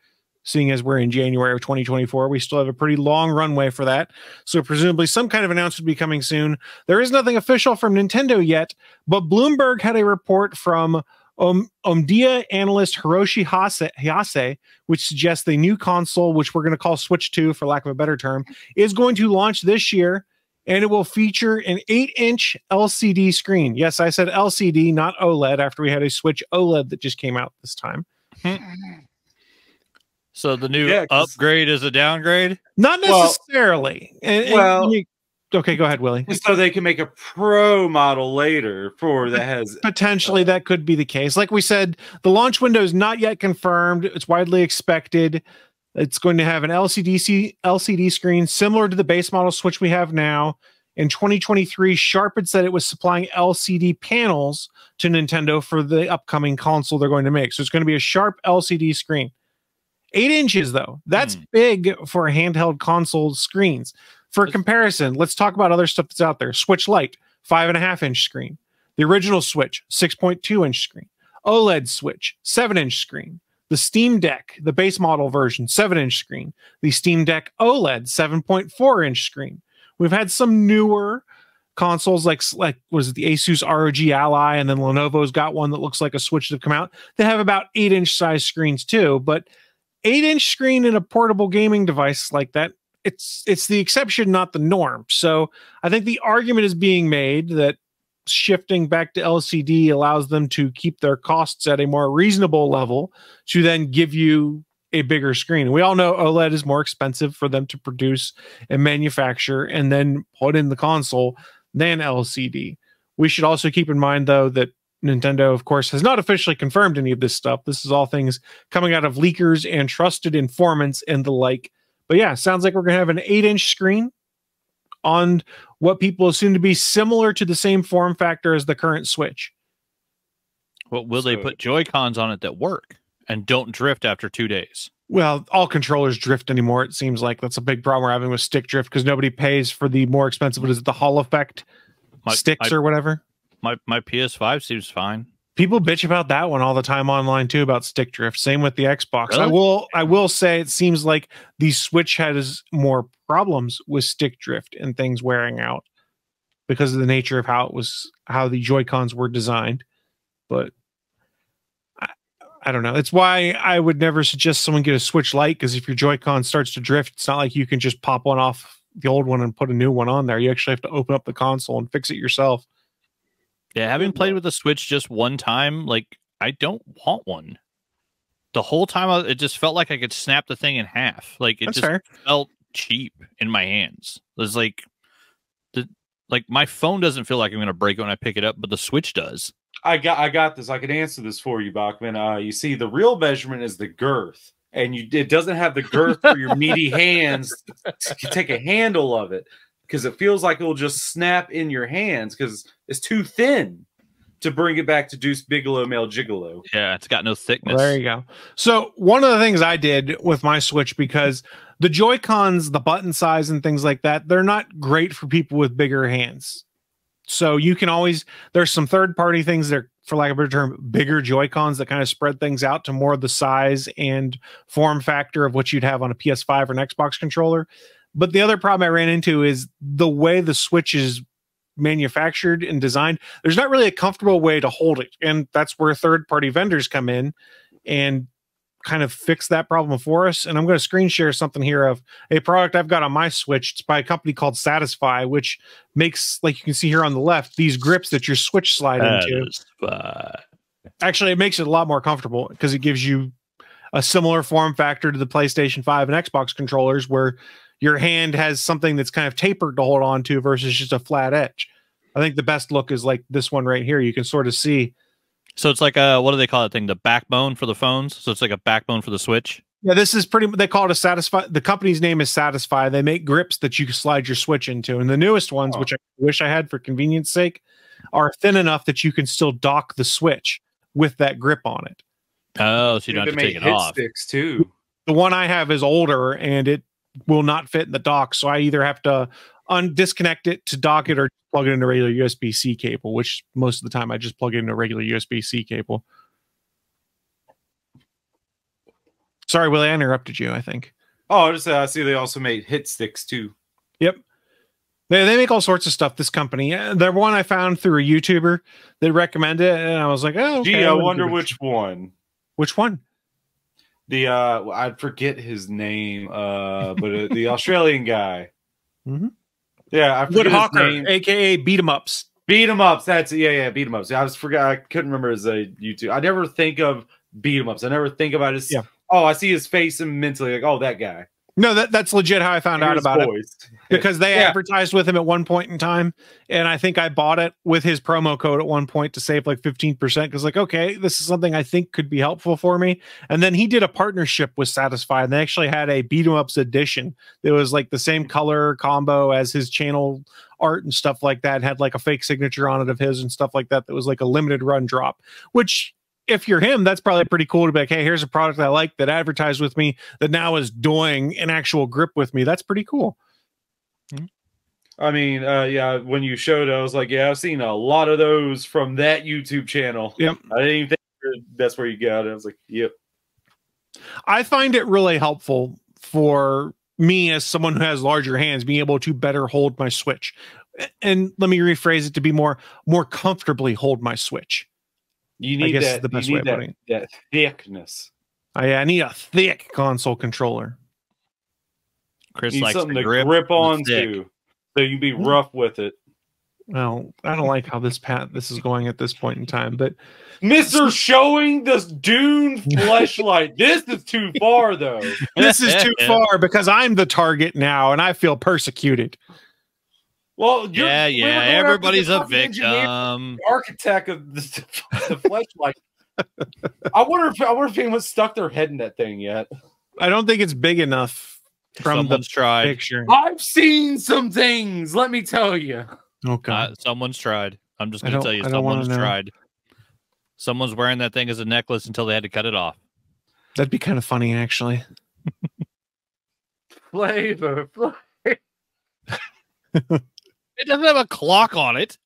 Speaker 4: Seeing as we're in January of 2024, we still have a pretty long runway for that. So presumably some kind of announcement will be coming soon. There is nothing official from Nintendo yet, but Bloomberg had a report from Omdia analyst Hiroshi Hayase, which suggests the new console, which we're going to call Switch 2 for lack of a better term, is going to launch this year, and it will feature an 8-inch LCD screen. Yes, I said LCD, not OLED, after we had a Switch OLED that just came out this time.
Speaker 5: So the new upgrade is a downgrade?
Speaker 4: Not necessarily. Okay, go ahead, Willie.
Speaker 6: So they can make a pro model later for that has
Speaker 4: potentially that could be the case. Like we said, the launch window is not yet confirmed. It's widely expected. It's going to have an LCD screen similar to the base model Switch we have now. In 2023, Sharp had said it was supplying LCD panels to Nintendo for the upcoming console they're going to make. So it's going to be a Sharp LCD screen. 8 inches, though. That's big for handheld console screens. For comparison, let's talk about other stuff that's out there. Switch Lite, 5.5-inch screen. The original Switch, 6.2-inch screen. OLED Switch, 7-inch screen. The Steam Deck, the base model version, 7-inch screen. The Steam Deck OLED, 7.4-inch screen. We've had some newer consoles like was it the Asus ROG Ally, and then Lenovo's got one that looks like a Switch that have come out. They have about 8-inch size screens too, but 8-inch screen in a portable gaming device like that, it's the exception, not the norm. So I think the argument is being made that shifting back to LCD allows them to keep their costs at a more reasonable level to then give you a bigger screen. We all know OLED is more expensive for them to produce and manufacture and then put in the console than LCD. We should also keep in mind, though, that Nintendo, of course, has not officially confirmed any of this stuff. This is all things coming out of leakers and trusted informants and the like. But yeah, sounds like we're going to have an 8-inch screen on what people assume to be similar to the same form factor as the current Switch.
Speaker 5: Well, will they put Joy-Cons on it that work and don't drift after 2 days?
Speaker 4: Well, all controllers drift anymore. It seems like that's a big problem we're having with stick drift because nobody pays for the more expensive, what is it, the Hall effect sticks or whatever?
Speaker 5: My PS5 seems fine.
Speaker 4: People bitch about that one all the time online too, about stick drift. Same with the Xbox.
Speaker 5: Really?
Speaker 4: I will say it seems like the Switch has more problems with stick drift and things wearing out because of the nature of how the Joy-Cons were designed. But I don't know. It's why I would never suggest someone get a Switch Lite, because if your Joy-Con starts to drift, it's not like you can just pop one off the old one and put a new one on there. You actually have to open up the console and fix it yourself.
Speaker 5: Yeah, having played with the Switch just one time, like, I don't want one. The whole time, it just felt like I could snap the thing in half. Like, it felt cheap in my hands. It was like, my phone doesn't feel like I'm going to break it when I pick it up, but the Switch does.
Speaker 6: I got this. I can answer this for you, Bachman. You see, the real measurement is the girth, and it doesn't have the girth for your meaty hands to take a handle of it, because it feels like it will just snap in your hands because it's too thin to bring it back to Deuce Bigelow, Male Gigolo.
Speaker 5: Yeah, it's got no thickness.
Speaker 4: Well, there you go. So one of the things I did with my Switch, because the Joy-Cons, the button size and things like that, they're not great for people with bigger hands. So you can always, there's some third-party things that are, for lack of a better term, bigger Joy-Cons that kind of spread things out to more of the size and form factor of what you'd have on a PS5 or an Xbox controller. But the other problem I ran into is the way the Switch is manufactured and designed. There's not really a comfortable way to hold it. And that's where third-party vendors come in and kind of fix that problem for us. And I'm going to screen share something here of a product I've got on my Switch. It's by a company called Satisfy, which makes, like you can see here on the left, these grips that your Switch slide into. Actually, it makes it a lot more comfortable because it gives you a similar form factor to the PlayStation 5 and Xbox controllers, where your hand has something that's kind of tapered to hold on to versus just a flat edge. I think the best look is like this one right here. You can sort of see.
Speaker 5: So it's like a, what do they call that thing? The backbone for the phones. So it's like a backbone for the Switch.
Speaker 4: Yeah, this is pretty. They call it a Satisfy. The company's name is Satisfy. They make grips that you can slide your Switch into, and the newest ones, which I wish I had for convenience sake, are thin enough that you can still dock the Switch with that grip on it.
Speaker 5: Oh, so you don't have to take it off.
Speaker 6: Sticks too.
Speaker 4: The one I have is older, and it will not fit in the dock, so I either have to disconnect it to dock it or plug it into a regular USB-C cable, which most of the time I just plug it into a regular USB-C cable. Sorry, Willie, I interrupted you, I think.
Speaker 6: Oh, I see they also made hit sticks too.
Speaker 4: Yep. They make all sorts of stuff, this company. The one I found through a YouTuber that recommended it, and I was like, oh, okay.
Speaker 6: Gee, I wonder which one.
Speaker 4: Which one?
Speaker 6: The I forget his name, but the Australian guy.
Speaker 4: Mm-hmm.
Speaker 6: Yeah, I forget his name.
Speaker 4: aka Beat 'em Ups.
Speaker 6: Beat 'em Ups. That's it. Yeah, Beat 'em Ups. I couldn't remember his YouTube. I never think of Beat 'em Ups. I never think about his. Yeah. Oh, I see his face and mentally like, oh, that guy.
Speaker 4: No, that's legit how I found out about it, because they advertised with him at one point in time, and I think I bought it with his promo code at one point to save like 15%, because like, okay, this is something I think could be helpful for me. And then he did a partnership with Satisfy, and they actually had a Beat 'em Ups edition that was like the same color combo as his channel art and stuff like that, had like a fake signature on it of his and stuff like that, that was like a limited run drop, which, if you're him, that's probably pretty cool to be like, hey, here's a product I like that advertised with me that now is doing an actual grip with me. That's pretty cool.
Speaker 6: I mean, yeah, when you showed it, I was like, yeah, I've seen a lot of those from that YouTube channel.
Speaker 4: Yep.
Speaker 6: I didn't even think that's where you got it. I was like, yep.
Speaker 4: I find it really helpful for me as someone who has larger hands, being able to better hold my Switch. And let me rephrase it to be more comfortably hold my Switch.
Speaker 6: You need that,
Speaker 4: the best way of putting it.
Speaker 6: That thickness.
Speaker 4: I need a thick console controller.
Speaker 5: Chris likes
Speaker 6: something to grip on to, so you be rough with it.
Speaker 4: Well, I don't like how this is going at this point in time, but
Speaker 6: Mr. showing this Dune fleshlight. This is too far, though.
Speaker 4: This is too far because I'm the target now, and I feel persecuted.
Speaker 6: Well,
Speaker 5: everybody's a victim.
Speaker 6: Architect of the fleshlight. I wonder if anyone's stuck their head in that thing yet.
Speaker 4: I don't think it's big enough from
Speaker 5: Someone's
Speaker 4: the picture.
Speaker 6: I've seen some things, let me tell you.
Speaker 4: Okay.
Speaker 5: Someone's tried. I'm just going to tell you, someone's tried. Someone's wearing that thing as a necklace until they had to cut it off.
Speaker 4: That'd be kind of funny, actually.
Speaker 6: Flavor.
Speaker 5: It doesn't have a clock on it.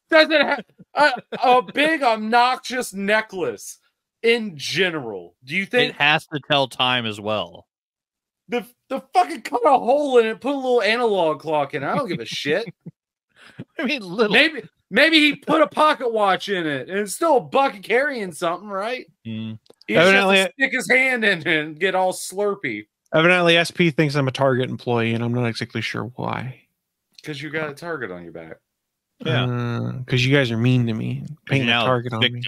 Speaker 6: Doesn't have a big obnoxious necklace in general. Do you think
Speaker 5: it has to tell time as well?
Speaker 6: The fucking cut a hole in it, put a little analog clock in it. I don't give a shit.
Speaker 5: I mean, little.
Speaker 6: Maybe he put a pocket watch in it, and it's still a bucket carrying something, right?
Speaker 5: Mm.
Speaker 6: He just has to stick his hand in it and get all slurpy.
Speaker 4: Evidently, SP thinks I'm a Target employee, and I'm not exactly sure why.
Speaker 6: Because you got a target on your back.
Speaker 5: Yeah.
Speaker 4: Because you guys are mean to me. Painting a target on me.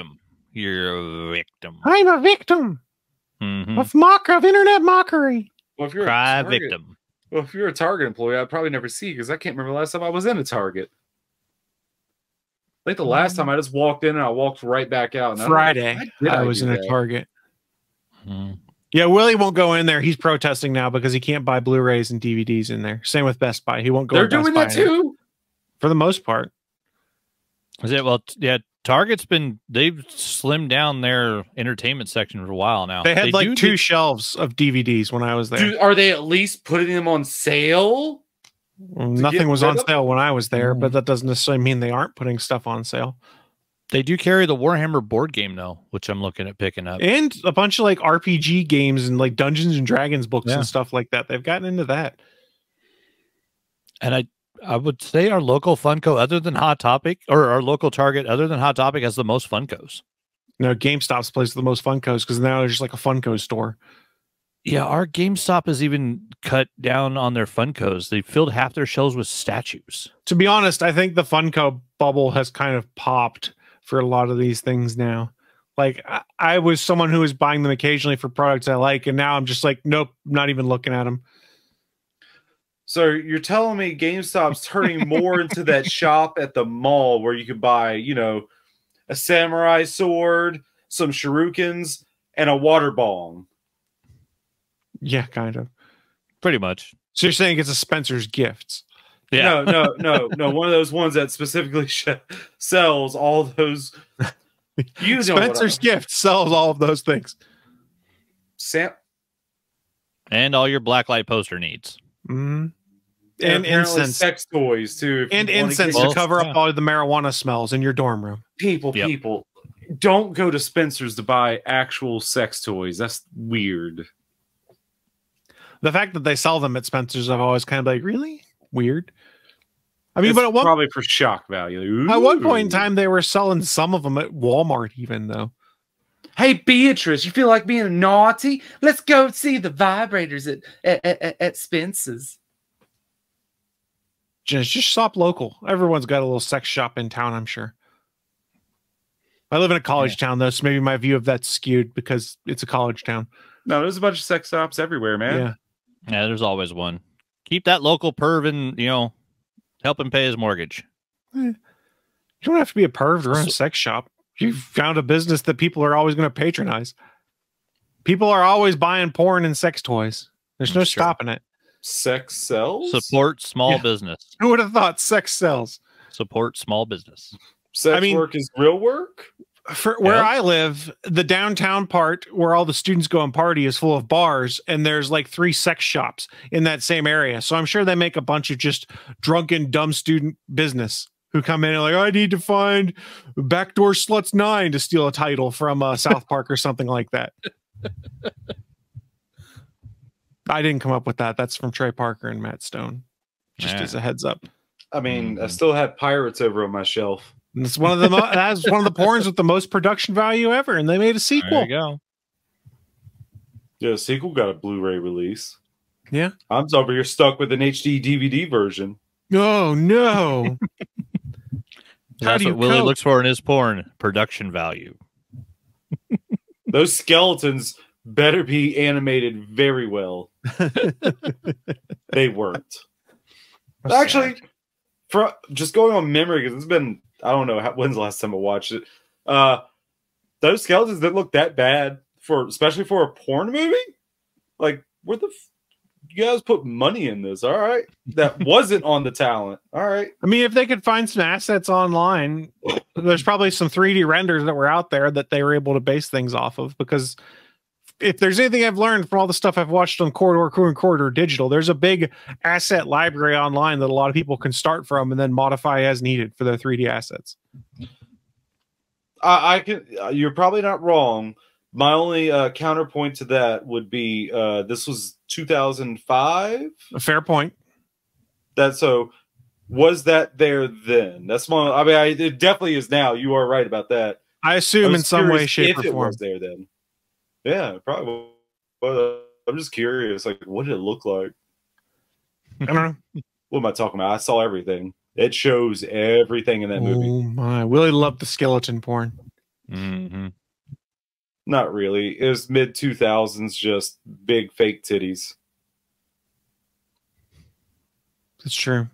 Speaker 5: You're a victim.
Speaker 4: I'm a victim of internet mockery.
Speaker 6: Well, if you're
Speaker 5: victim.
Speaker 6: Well, if you're a Target employee, I'd probably never see you because I can't remember the last time I was in a Target. I think the last time I just walked in and I walked right back out. And
Speaker 4: Friday, I was in a Target. Yeah, Willie won't go in there. He's protesting now because he can't buy Blu-rays and DVDs in there. Same with Best Buy. He won't go.
Speaker 6: They're doing that too,
Speaker 4: for the most part.
Speaker 5: Is it? Well, yeah. Target's they've slimmed down their entertainment section for a while now.
Speaker 4: They had like two shelves of DVDs when I was there.
Speaker 6: Are they at least putting them on sale?
Speaker 4: Well, nothing was on sale when I was there, but that doesn't necessarily mean they aren't putting stuff on sale.
Speaker 5: They do carry the Warhammer board game though, which I'm looking at picking up,
Speaker 4: and a bunch of like RPG games and like Dungeons and Dragons books and stuff like that. They've gotten into that.
Speaker 5: And I would say our local Funko, other than Hot Topic, or our local Target, other than Hot Topic, has the most Funkos.
Speaker 4: No, GameStop's plays the most Funkos because now they're just like a Funko store.
Speaker 5: Yeah, our GameStop has even cut down on their Funkos. They filled half their shelves with statues.
Speaker 4: To be honest, I think the Funko bubble has kind of popped for a lot of these things now. Like I was someone who was buying them occasionally for products I like, and now I'm just like, nope, not even looking at them.
Speaker 6: So you're telling me GameStop's turning more into that shop at the mall where you could buy, you know, a samurai sword, some shurikens, and a water bong.
Speaker 4: Yeah, kind of.
Speaker 5: Pretty much.
Speaker 4: So you're saying it's a Spencer's Gifts?
Speaker 5: Yeah.
Speaker 6: No. One of those ones that specifically sells all those. You know
Speaker 4: Spencer's Gift sells all of those things.
Speaker 5: And all your blacklight poster needs.
Speaker 4: Mm-hmm.
Speaker 6: And
Speaker 4: incense,
Speaker 6: sex toys too,
Speaker 4: and incense to cover up all the marijuana smells in your dorm room.
Speaker 6: People, don't go to Spencer's to buy actual sex toys. That's weird.
Speaker 4: The fact that they sell them at Spencer's, I've always kind of like, really weird. I mean,
Speaker 6: It's
Speaker 4: but at
Speaker 6: probably for shock value. Ooh.
Speaker 4: At one point in time, they were selling some of them at Walmart, even though.
Speaker 6: Hey, Beatrice, you feel like being naughty? Let's go see the vibrators at Spencer's.
Speaker 4: Just shop local. Everyone's got a little sex shop in town, I'm sure. I live in a college town, though, so maybe my view of that's skewed because it's a college town.
Speaker 6: No, there's a bunch of sex shops everywhere, man.
Speaker 5: Yeah, there's always one. Keep that local perv and, you know, help him pay his mortgage.
Speaker 4: You don't have to be a perv to run a sex shop. You've found a business that people are always going to patronize. People are always buying porn and sex toys. There's no stopping it.
Speaker 6: Sex sells?
Speaker 5: Support small business.
Speaker 4: Who would have thought sex sells?
Speaker 5: Support small business.
Speaker 6: Sex work is real work?
Speaker 4: For where I live, the downtown part where all the students go and party is full of bars, and there's like 3 sex shops in that same area. So I'm sure they make a bunch of just drunken, dumb student business who come in and like, I need to find Backdoor Sluts 9 to steal a title from South Park or something like that. I didn't come up with that. That's from Trey Parker and Matt Stone. Just as a heads up.
Speaker 6: I mean, I still have Pirates over on my shelf.
Speaker 4: And it's one of the that's one of the porns with the most production value ever, and they made a sequel.
Speaker 5: There you go.
Speaker 6: Yeah, the sequel got a Blu-ray release.
Speaker 4: Yeah,
Speaker 6: I'm over here stuck with an HD DVD version.
Speaker 4: Oh no!
Speaker 5: That's what Willie looks for in his porn: production value.
Speaker 6: Those skeletons better be animated very well. They weren't. Actually, for just going on memory, because it's been, I don't know when's the last time I watched it. Those skeletons didn't look that bad especially for a porn movie. Like, where the you guys put money in this? All right, that wasn't on the talent. All right.
Speaker 4: I mean, if they could find some assets online, there's probably some 3D renders that were out there that they were able to base things off of. Because if there's anything I've learned from all the stuff I've watched on Corridor Crew and Corridor Digital, there's a big asset library online that a lot of people can start from and then modify as needed for their 3D assets.
Speaker 6: I can. You're probably not wrong. My only counterpoint to that would be this was 2005.
Speaker 4: A fair point.
Speaker 6: Was that there then? That's my. I mean, it definitely is now. You are right about that.
Speaker 4: I assume in some way, shape, or form.
Speaker 6: If it was there then. Yeah, probably. But I'm just curious. Like, what did it look like?
Speaker 4: I don't know.
Speaker 6: What am I talking about? I saw everything. It shows everything in that movie.
Speaker 4: Oh my! Willie loved the skeleton porn.
Speaker 5: Mm-hmm.
Speaker 6: Not really. It was mid 2000s, just big fake titties.
Speaker 4: It's true.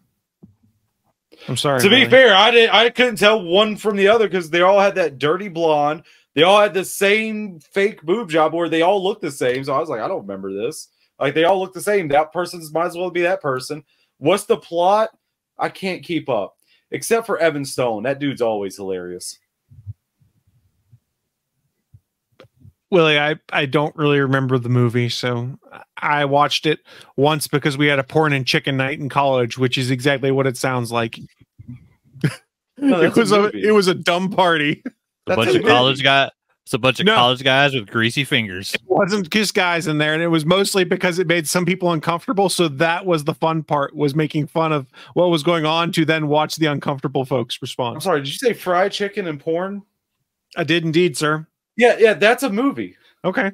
Speaker 4: I'm sorry.
Speaker 6: To be fair, I couldn't tell one from the other because they all had that dirty blonde. They all had the same fake boob job where they all looked the same. So I was like, I don't remember this. Like, they all look the same. That person's might as well be that person. What's the plot? I can't keep up. Except for Evan Stone. That dude's always hilarious.
Speaker 4: Willie, I don't really remember the movie, so I watched it once because we had a porn and chicken night in college, which is exactly what it sounds like.
Speaker 6: No,
Speaker 4: it was a dumb party.
Speaker 5: A bunch of college guys. It's a bunch of college guys with greasy fingers.
Speaker 4: It wasn't just guys in there, and it was mostly because it made some people uncomfortable. So that was the fun part, was making fun of what was going on to then watch the uncomfortable folks respond.
Speaker 6: I'm sorry, did you say fried chicken and porn?
Speaker 4: I did indeed, sir.
Speaker 6: Yeah, that's a movie.
Speaker 4: Okay.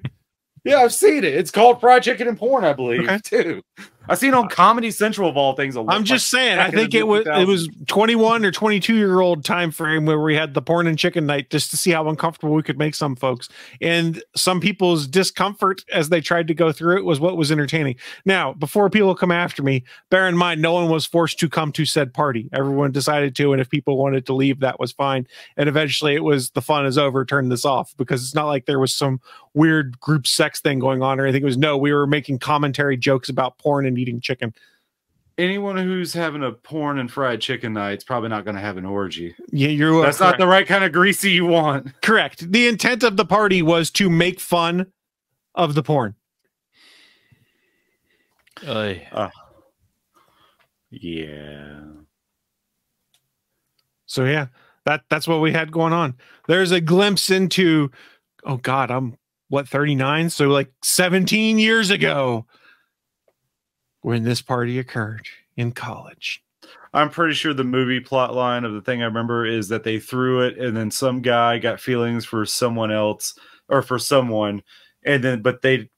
Speaker 6: Yeah, I've seen it. It's called Fried Chicken and Porn, I believe, too. I seen on Comedy Central of all things.
Speaker 4: I'm just saying. I think it was 21 or 22-year-old time frame where we had the porn and chicken night just to see how uncomfortable we could make some folks, and some people's discomfort as they tried to go through it was what was entertaining. Now, before people come after me, bear in mind no one was forced to come to said party. Everyone decided to, and if people wanted to leave, that was fine. And eventually, it was the fun is over. Turn this off, because it's not like there was some weird group sex thing going on or anything. It was we were making commentary jokes about porn and eating chicken.
Speaker 6: Anyone who's having a porn and fried chicken night's probably not going to have an orgy.
Speaker 4: Yeah,
Speaker 6: that's not the right kind of greasy you want.
Speaker 4: Correct. The intent of the party was to make fun of the porn.
Speaker 6: Yeah.
Speaker 4: So yeah, that's what we had going on. There's a glimpse into, oh God, I'm 39, so like 17 years ago when this party occurred in college.
Speaker 6: I'm pretty sure the movie plot line of the thing I remember is that they threw it, and then some guy got feelings for someone else or for someone, and then but it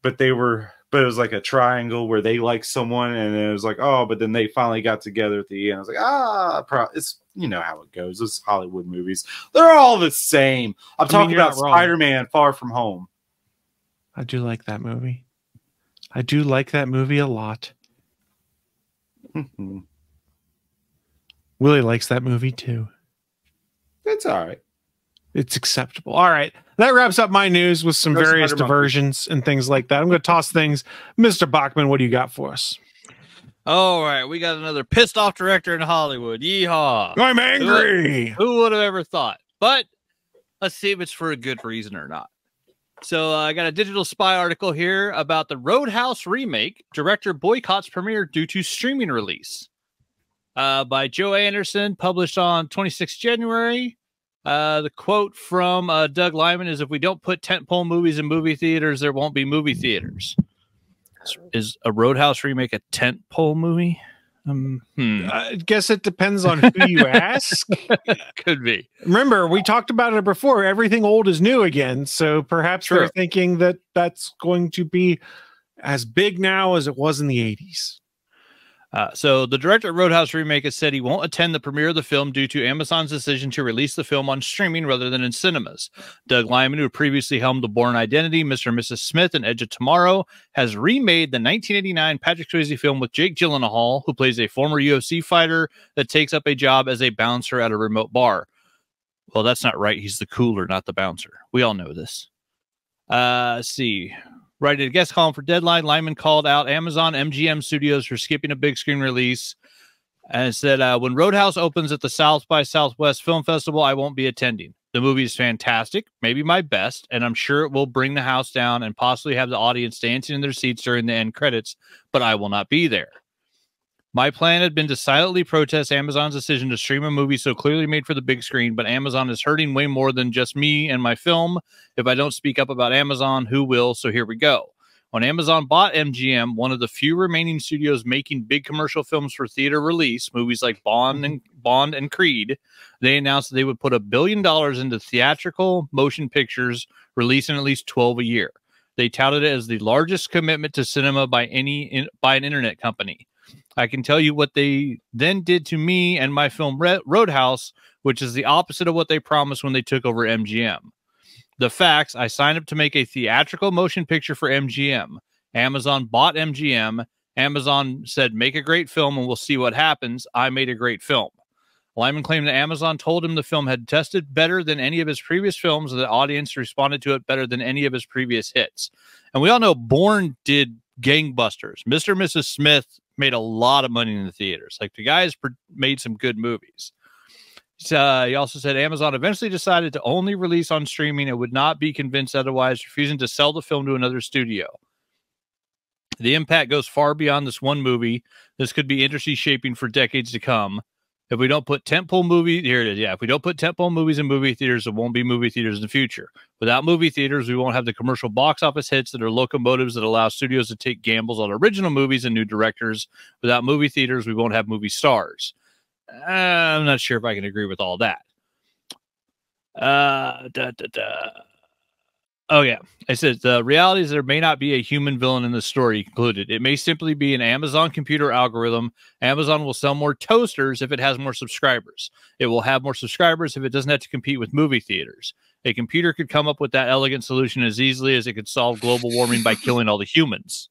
Speaker 6: was like a triangle where they liked someone, and it was like, oh, but then they finally got together at the end. I was like, it's, you know how it goes. It's Hollywood movies. They're all the same. I'm talking about Spider-Man Far From Home.
Speaker 4: I do like that movie. I do like that movie a lot. Willie likes that movie too.
Speaker 6: It's all right.
Speaker 4: It's acceptable. All right. That wraps up my news with some various diversions and things like that. I'm going to toss things. Mr. Bachman, what do you got for us?
Speaker 5: All right. We got another pissed off director in Hollywood. Yeehaw.
Speaker 4: I'm angry.
Speaker 5: Who would have ever thought? But let's see if it's for a good reason or not. So I got a Digital Spy article here about the Roadhouse remake. Director boycotts premiere due to streaming release. By Joe Anderson, published on 26 January. The quote from Doug Lyman is, if we don't put tentpole movies in movie theaters, there won't be movie theaters. Is a Roadhouse remake a tentpole movie?
Speaker 4: I guess it depends on who you ask.
Speaker 5: Could be.
Speaker 4: Remember, we talked about it before. Everything old is new again. So perhaps they're thinking that that's going to be as big now as it was in the 80s.
Speaker 5: So the director of Roadhouse remake has said he won't attend the premiere of the film due to Amazon's decision to release the film on streaming rather than in cinemas. Doug Lyman, who previously helmed The Bourne Identity, Mr. and Mrs. Smith, and Edge of Tomorrow, has remade the 1989 Patrick Swayze film with Jake Gyllenhaal, who plays a former UFC fighter that takes up a job as a bouncer at a remote bar. Well, that's not right. He's the cooler, not the bouncer. We all know this. Let's see. Writing a guest column for Deadline, Lyman called out Amazon MGM Studios for skipping a big screen release and said, when Roadhouse opens at the South by Southwest Film Festival, I won't be attending. The movie is fantastic, maybe my best, and I'm sure it will bring the house down and possibly have the audience dancing in their seats during the end credits, but I will not be there. My plan had been to silently protest Amazon's decision to stream a movie so clearly made for the big screen, but Amazon is hurting way more than just me and my film. If I don't speak up about Amazon, who will? So here we go. When Amazon bought MGM, one of the few remaining studios making big commercial films for theater release, movies like Bond and Creed, they announced that they would put $1 billion into theatrical motion pictures, releasing at least 12 a year. They touted it as the largest commitment to cinema by an internet company. I can tell you what they then did to me and my film Roadhouse, which is the opposite of what they promised when they took over MGM. The facts: I signed up to make a theatrical motion picture for MGM. Amazon bought MGM. Amazon said, make a great film and we'll see what happens. I made a great film. Lyman claimed that Amazon told him the film had tested better than any of his previous films, and the audience responded to it better than any of his previous hits. And we all know Bourne did gangbusters. Mr. and Mrs. Smith made a lot of money in the theaters. Like, the guys made some good movies. He also said Amazon eventually decided to only release on streaming and would not be convinced otherwise, refusing to sell the film to another studio. The impact goes far beyond this one movie. This could be industry shaping for decades to come. If we don't put tentpole movies, here it is. Yeah, if we don't put tentpole movies in movie theaters, there won't be movie theaters in the future. Without movie theaters, we won't have the commercial box office hits that are locomotives that allow studios to take gambles on original movies and new directors. Without movie theaters, we won't have movie stars. I'm not sure if I can agree with all that. Oh, yeah. I said the reality is there may not be a human villain in the story, he concluded. It may simply be an Amazon computer algorithm. Amazon will sell more toasters if it has more subscribers. It will have more subscribers if it doesn't have to compete with movie theaters. A computer could come up with that elegant solution as easily as it could solve global warming by killing all the humans.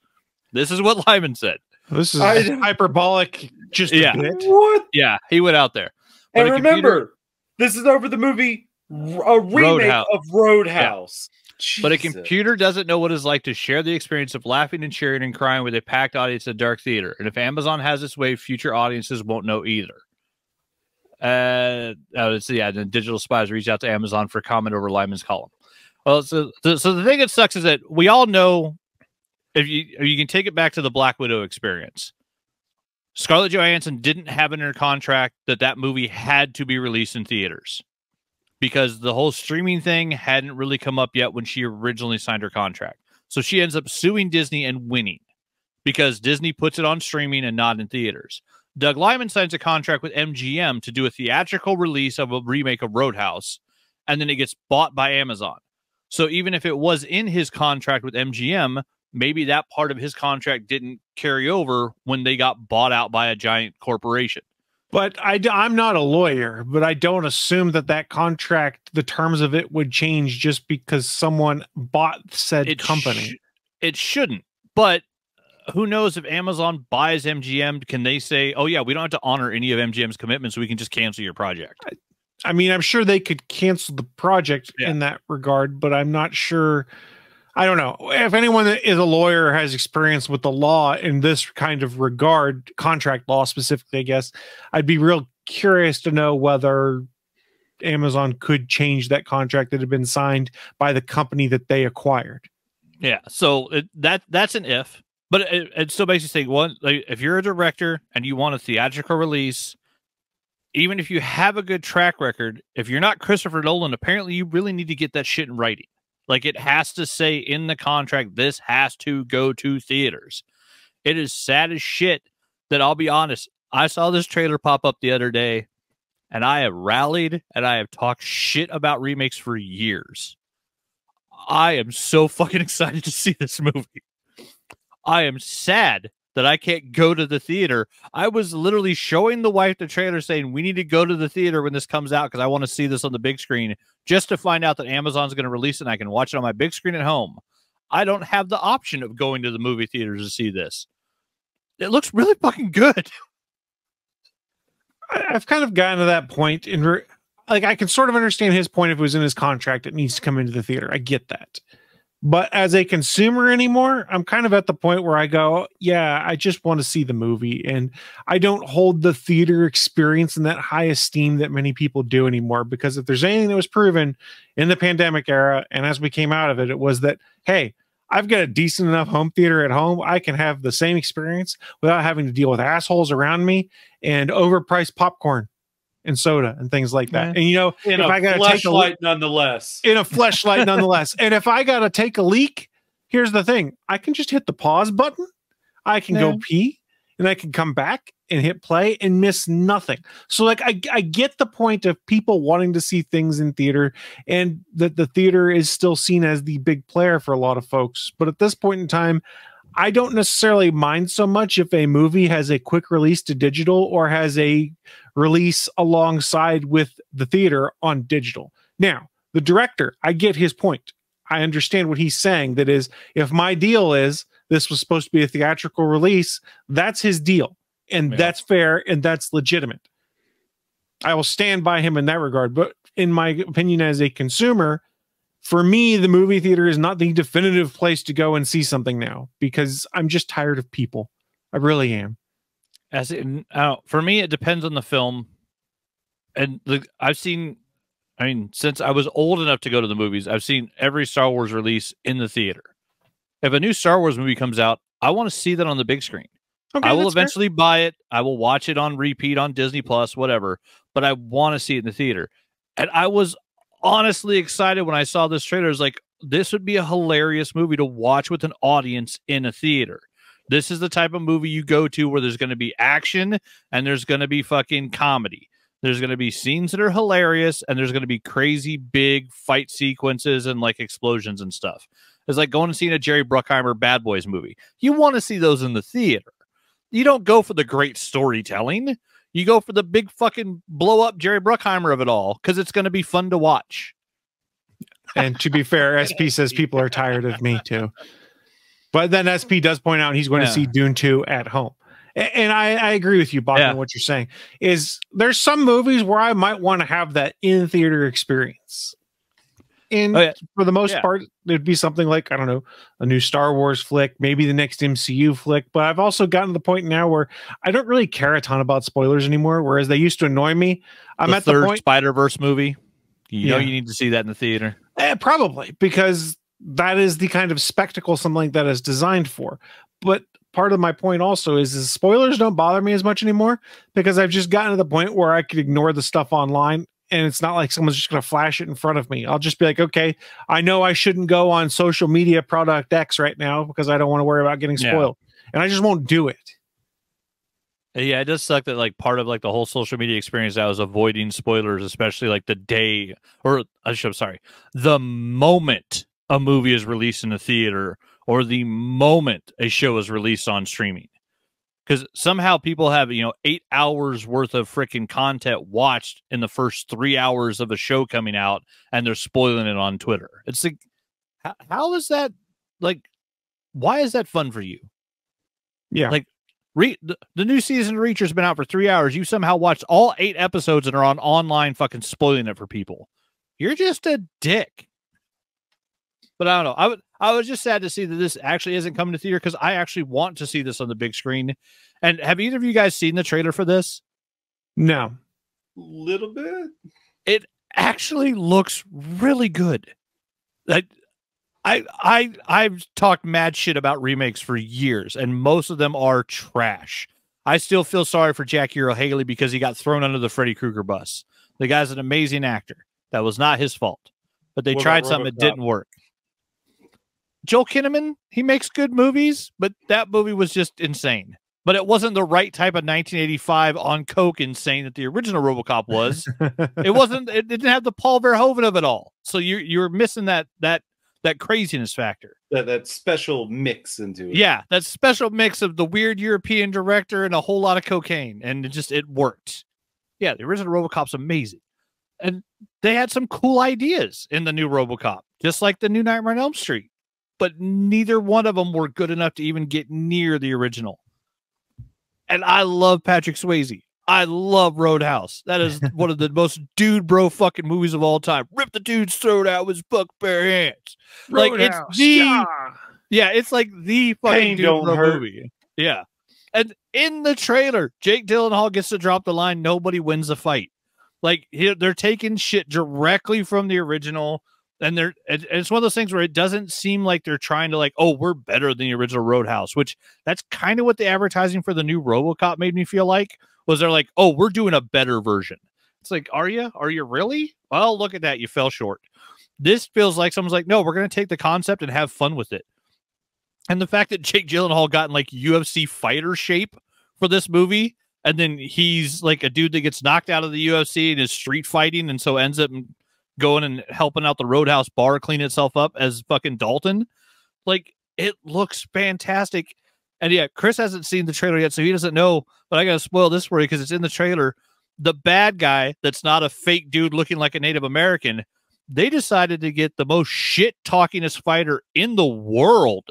Speaker 5: This is what Lyman said.
Speaker 4: This is hyperbolic just a bit.
Speaker 6: What?
Speaker 5: Yeah, he went out there. But
Speaker 6: And remember, this is over the movie, a remake of Roadhouse. Yeah.
Speaker 5: But a computer doesn't know what it's like to share the experience of laughing and cheering and crying with a packed audience at dark theater. And if Amazon has its way, future audiences won't know either. The digital spies reached out to Amazon for comment over Lyman's column. Well, so the thing that sucks is that we all know, if you can take it back to the Black Widow experience, Scarlett Johansson didn't have in her contract that movie had to be released in theaters because the whole streaming thing hadn't really come up yet when she originally signed her contract. So she ends up suing Disney and winning because Disney puts it on streaming and not in theaters. Doug Liman signs a contract with MGM to do a theatrical release of a remake of Roadhouse, and then it gets bought by Amazon. So even if it was in his contract with MGM, maybe that part of his contract didn't carry over when they got bought out by a giant corporation.
Speaker 4: But I'm not a lawyer, but I don't assume that contract, the terms of it would change just because someone bought said company.
Speaker 5: It shouldn't. But who knows if Amazon buys MGM, can they say, oh, yeah, we don't have to honor any of MGM's commitments, so we can just cancel your project?
Speaker 4: I mean, I'm sure they could cancel the project in that regard, but I'm not sure. I don't know. If anyone that is a lawyer or has experience with the law in this kind of regard, contract law specifically, I guess, I'd be real curious to know whether Amazon could change that contract that had been signed by the company that they acquired.
Speaker 5: Yeah, so that's an if. But it still makes you think, if you're a director and you want a theatrical release, even if you have a good track record, if you're not Christopher Nolan, apparently you really need to get that shit in writing. Like, it has to say in the contract, this has to go to theaters. It is sad as shit that, I'll be honest, I saw this trailer pop up the other day, and I have rallied and I have talked shit about remakes for years. I am so fucking excited to see this movie. I am sad that I can't go to the theater. I was literally showing the wife the trailer saying, we need to go to the theater when this comes out because I want to see this on the big screen, just to find out that Amazon's going to release it and I can watch it on my big screen at home. I don't have the option of going to the movie theaters to see this. It looks really fucking good.
Speaker 4: I've kind of gotten to that point I can sort of understand his point if it was in his contract, it needs to come into the theater. I get that. But as a consumer anymore, I'm kind of at the point where I go, yeah, I just want to see the movie. And I don't hold the theater experience in that high esteem that many people do anymore. Because if there's anything that was proven in the pandemic era, and as we came out of it, it was that, hey, I've got a decent enough home theater at home. I can have the same experience without having to deal with assholes around me and overpriced popcorn and soda and things like that. And
Speaker 6: if I got to take a fleshlight nonetheless.
Speaker 4: In a fleshlight nonetheless. And if I got to take a leak, here's the thing. I can just hit the pause button. I can go pee and I can come back and hit play and miss nothing. So I get the point of people wanting to see things in theater and that the theater is still seen as the big player for a lot of folks. But at this point in time, I don't necessarily mind so much if a movie has a quick release to digital or has a release alongside with the theater on digital. Now, the director, I get his point. I understand what he's saying. That is, if my deal is this was supposed to be a theatrical release, that's his deal. And that's fair and that's legitimate. I will stand by him in that regard. But in my opinion, as a consumer, for me, the movie theater is not the definitive place to go and see something now because I'm just tired of people. I really am.
Speaker 5: For me, it depends on the film. And since I was old enough to go to the movies, I've seen every Star Wars release in the theater. If a new Star Wars movie comes out, I want to see that on the big screen. Okay, I will eventually buy it. I will watch it on repeat on Disney Plus, whatever. But I want to see it in the theater. And I was honestly excited when I saw this trailer. I was like, this would be a hilarious movie to watch with an audience in a theater. This is the type of movie you go to where there's going to be action and there's going to be fucking comedy. There's going to be scenes that are hilarious, and there's going to be crazy big fight sequences and like explosions and stuff. It's like going and seeing a Jerry Bruckheimer Bad Boys movie. You want to see those in the theater. You don't go for the great storytelling. You go for the big fucking blow up Jerry Bruckheimer of it all because it's going to be fun to watch.
Speaker 4: And to be fair, SP says people are tired of me too. But then SP does point out he's going to see Dune 2 at home. And I agree with you, Bachman, what you're saying. Is there's some movies where I might want to have that in-theater experience. And for the most part, it'd be something like, I don't know, a new Star Wars flick, maybe the next MCU flick. But I've also gotten to the point now where I don't really care a ton about spoilers anymore, whereas they used to annoy me. I'm at the point
Speaker 5: Spider-Verse movie. You know you need to see that in the theater.
Speaker 4: Probably, because that is the kind of spectacle something like that is designed for. But part of my point also is spoilers don't bother me as much anymore because I've just gotten to the point where I could ignore the stuff online. And it's not like someone's just going to flash it in front of me. I'll just be like, okay, I know I shouldn't go on social media product X right now because I don't want to worry about getting spoiled. And I just won't do it.
Speaker 5: Yeah, it does suck that like part of like the whole social media experience I was avoiding spoilers, especially like the day or the moment a movie is released in a theater or the moment a show is released on streaming. Because somehow people have, 8 hours worth of freaking content watched in the first 3 hours of a show coming out, and they're spoiling it on Twitter. It's like, how is that? Like, why is that fun for you?
Speaker 4: Yeah.
Speaker 5: Like, the new season of Reacher's been out for 3 hours. You somehow watched all 8 episodes and are on online fucking spoiling it for people. You're just a dick. But I don't know. I was just sad to see that this actually isn't coming to theater because I actually want to see this on the big screen. And have either of you guys seen the trailer for this?
Speaker 4: No.
Speaker 6: Little bit.
Speaker 5: It actually looks really good. I've talked mad shit about remakes for years, and most of them are trash. I still feel sorry for Jackie Earle Haley because he got thrown under the Freddy Krueger bus. The guy's an amazing actor. That was not his fault. But they tried something that didn't work. Joel Kinnaman, he makes good movies, but that movie was just insane. But it wasn't the right type of 1985 on coke insane that the original RoboCop was. It wasn't. It didn't have the Paul Verhoeven of it all. So you're missing that craziness factor.
Speaker 6: That special mix into it.
Speaker 5: Yeah, that special mix of the weird European director and a whole lot of cocaine, and it worked. Yeah, the original RoboCop's amazing, and they had some cool ideas in the new RoboCop, just like the new Nightmare on Elm Street. But neither one of them were good enough to even get near the original. And I love Patrick Swayze. I love Roadhouse. That is one of the most dude bro fucking movies of all time. Rip the dude's throat out with his buck bare hands.
Speaker 4: Roadhouse,
Speaker 5: like it's the it's like the fucking dude bro movie. Yeah. And in the trailer, Jake Gyllenhaal gets to drop the line, nobody wins the fight. Like they're taking shit directly from the original. And it's one of those things where it doesn't seem like they're trying to like, oh, we're better than the original Roadhouse, which that's kind of what the advertising for the new RoboCop made me feel like, was they're like, oh, we're doing a better version. It's like, are you really? Well, look at that. You fell short. This feels like someone's like, no, we're going to take the concept and have fun with it. And the fact that Jake Gyllenhaal got in like UFC fighter shape for this movie, and then he's like a dude that gets knocked out of the UFC and is street fighting, and so ends up going and helping out the Roadhouse bar clean itself up as fucking Dalton. Like, it looks fantastic. And yeah, Chris hasn't seen the trailer yet, so he doesn't know, but I gotta spoil this for you because it's in the trailer. The bad guy that's not a fake dude looking like a Native American, they decided to get the most shit-talkingest fighter in the world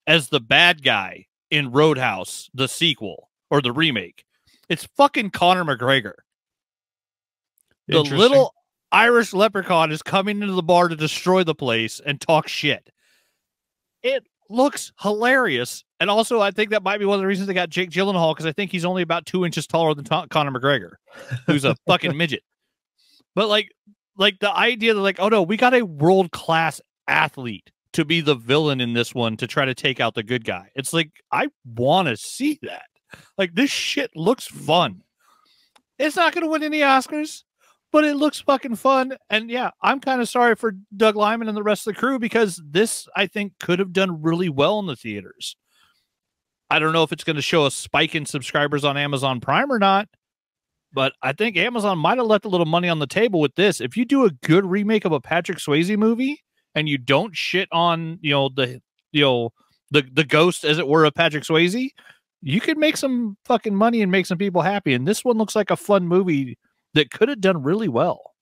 Speaker 5: as the bad guy in Roadhouse, the sequel, or the remake. It's fucking Conor McGregor. The little Irish leprechaun is coming into the bar to destroy the place and talk shit. It looks hilarious. And also, I think that might be one of the reasons they got Jake Gyllenhaal, because I think he's only about 2 inches taller than Conor McGregor, who's a fucking midget. But like the idea that like, oh no, we got a world-class athlete to be the villain in this one to try to take out the good guy. It's like, I want to see that. Like, this shit looks fun. It's not going to win any Oscars, but it looks fucking fun. And yeah, I'm kind of sorry for Doug Liman and the rest of the crew, because this, I think, could have done really well in the theaters. I don't know if it's going to show a spike in subscribers on Amazon Prime or not, But I think Amazon might have left a little money on the table with this. If you do a good remake of a Patrick Swayze movie and you don't shit on, the ghost, as it were, of Patrick Swayze, you could make some fucking money and make some people happy. And this one looks like a fun movie that could have done really well.